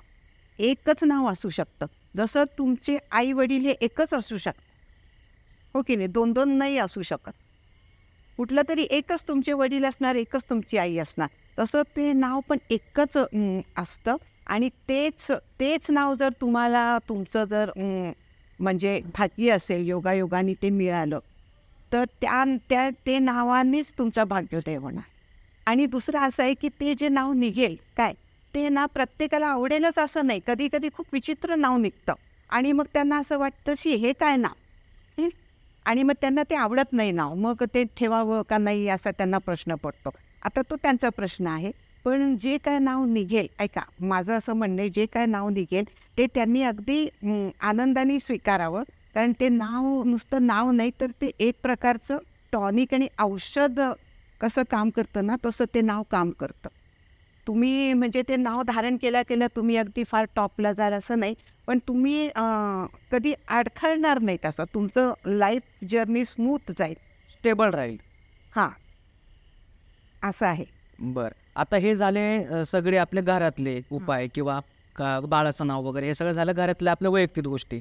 एकच नाव असू शकतं. जसं तुमचे आई वडील हे एकच असू शकतं, हो की नाही, 2-2 नाही असू शकत. कुठलं तरी एकच तुमचे वडील असणार, एकच तुमची आई असणार. तसं ते नाव पण एकच असतं. आणि तेच नाव जर तुम्हाला तुमचं जर म्हणजे भाग्य असेल, योगायोगाने ते मिळालं, तर ते नावानेच तुमचा भाग्योदय होणार. आणि दुसरं असं आहे की ते जे नाव निघेल, काय ते ना प्रत्येकाला आवडेलच असं नाही. कधी कधी खूप विचित्र नाव निघतं आणि मग त्यांना असं वाटतं की हे काय नाव, आणि मग त्यांना ते आवडत नाही नाव. मग ते ठेवावं का नाही असा त्यांना प्रश्न पडतो. आता तो त्यांचा प्रश्न आहे. पण जे काय नाव निघेल, ऐका माझं असं म्हणणं आहे, जे काय नाव निघेल ते त्यांनी अगदी आनंदाने स्वीकारावं. कारण ते नाव नुसतं नाव नाही, तर ते एक प्रकारचं टॉनिक आणि औषध कसं काम करतं ना, तसं ते नाव काम करतं. तुम्ही म्हणजे ते नाव धारण केल्या तुम्ही अगदी फार टॉपला जाल असं नाही, पण तुम्ही कधी अडखळणार नाही. तसं तुमचं लाईफ जर्नी स्मूथ जाईल, स्टेबल राहील. हां, असं आहे. बरं, आता हे झाले सगळे आपल्या घरातले उपाय किंवा बाळाचं नाव वगैरे, हे सगळं झालं घरातल्या आपल्या वैयक्तिक गोष्टी.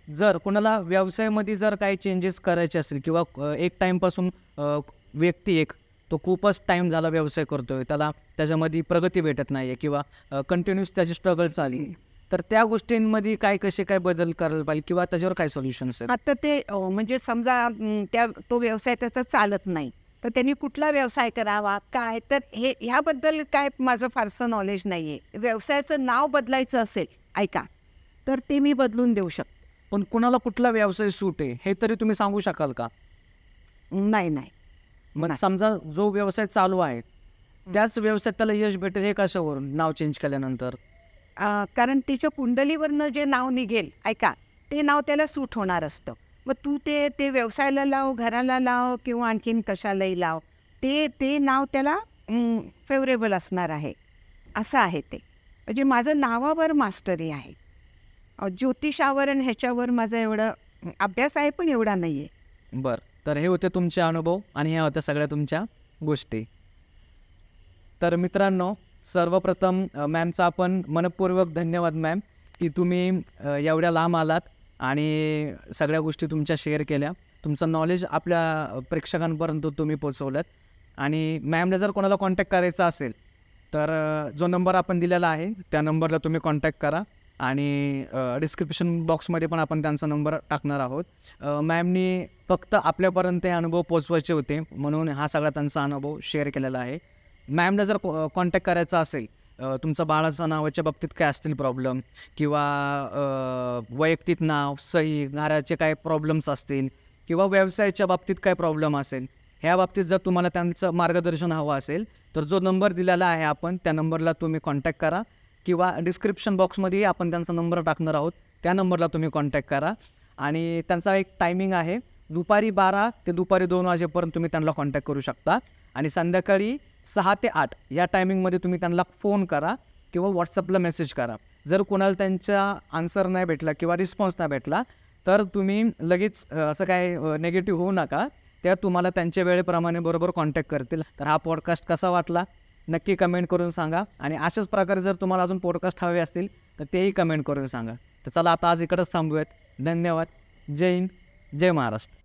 जर कोणाला व्यवसायामध्ये जर काही चेंजेस करायचे असेल किंवा एक टाईमपासून व्यक्ती एक तो खूपच टाईम झाला व्यवसाय करतोय, त्याला त्याच्यामध्ये प्रगती भेटत नाही आहे किंवा कंटिन्यूस त्याची स्ट्रगल चालली, तर त्या गोष्टींमध्ये कसे काय बदल करायला पाहिजे किंवा त्याच्यावर काय सोल्युशन्स आहेत? आता ते म्हणजे समजा तो व्यवसाय त्याचा चालत नाही, तर त्यांनी कुठला व्यवसाय करावा काय, तर ह्याबद्दल काय माझं फारसं नॉलेज नाही आहे. व्यवसायाचं नाव बदलायचं असेल, ऐका, तर ते मी बदलून देऊ शकते. पण कुणाला कुठला व्यवसाय सूट आहे हे तरी तुम्ही सांगू शकाल का? नाही. मग समजा जो व्यवसाय चालू आहे त्याच व्यवसायात त्याला यश भेटेल हे कशावरून नाव चेंज केल्यानंतर? कारण तिच्या कुंडलीवरनं जे नाव निघेल, ऐका, ते नाव त्याला सूट होणार असतं. मग तू ते व्यवसायाला लाव, घराला लाव किंवा आणखीन कशालाही लाव, ते नाव त्याला फेवरेबल असणार आहे. असं आहे ते. म्हणजे माझं नावावर मास्टरी आहे. ज्योतिषावर आणि ह्याच्यावर माझा एवढा अभ्यास आहे पण एवढा नाही आहे. बरं, तर हे होते तुमचे अनुभव आणि ह्या होत्या सगळ्या तुमच्या गोष्टी. तर मित्रांनो, सर्वप्रथम मॅमचा आपण मनपूर्वक धन्यवाद मॅम, की तुम्ही एवढ्या लांब आलात आणि सगळ्या गोष्टी तुमच्या शेअर केल्या. तुमचं नॉलेज आपल्या प्रेक्षकांपर्यंत तुम्ही पोचवलं. आणि मॅमला जर कोणाला कॉन्टॅक्ट करायचा असेल तर जो नंबर आपण दिलेला आहे त्या नंबरला तुम्ही कॉन्टॅक्ट करा. आणि डिस्क्रिप्शन बॉक्समध्ये पण आपण त्यांचा नंबर टाकणार आहोत. मॅमनी फक्त आपल्यापर्यंत हे अनुभव पोचवायचे होते म्हणून हा सगळा त्यांचा अनुभव शेअर केलेला आहे. मॅमला जर कॉन्टॅक्ट करायचा असेल, तुमचं बाळाचं नावाच्या बाबतीत काय असतील प्रॉब्लेम किंवा वैयक्तिक नाव, सही, घराचे काय प्रॉब्लेम्स असतील किंवा व्यवसायाच्या बाबतीत काय प्रॉब्लेम असेल, ह्या बाबतीत जर तुम्हाला त्यांचं मार्गदर्शन हवं असेल तर जो नंबर दिलेला आहे आपण त्या नंबरला तुम्ही कॉन्टॅक्ट करा किंवा डिस्क्रिप्शन बॉक्समध्ये आपण त्यांचा नंबर टाकणार आहोत, त्या नंबरला तुम्ही कॉन्टॅक्ट करा. आणि त्यांचा एक टायमिंग आहे, दुपारी 12 ते दुपारी 2 वाजेपर्यंत तुम्ही त्यांना कॉन्टॅक्ट करू शकता आणि संध्याकाळी 6 ते 8 या टायमिंगमध्ये तुम्ही त्यांना फोन करा किंवा व्हॉट्सअपला मेसेज करा. जर कोणाला त्यांचा आन्सर नाही भेटला किंवा रिस्पॉन्स नाही भेटला तर तुम्ही लगेच असं काय निगेटिव्ह होऊ नका, त्या तुम्हाला त्यांच्या वेळेप्रमाणे बरोबर कॉन्टॅक्ट करतील. तर हा पॉडकास्ट कसा वाटला नक्की कमेंट करून सांगा आणि अशाच प्रकारे जर तुम्हाला अजून पॉडकास्ट हवे असतील तर तेही कमेंट करून सांगा. तर चला आता आज इकडंच थांबूयात. धन्यवाद. जय हिंद, जय महाराष्ट्र.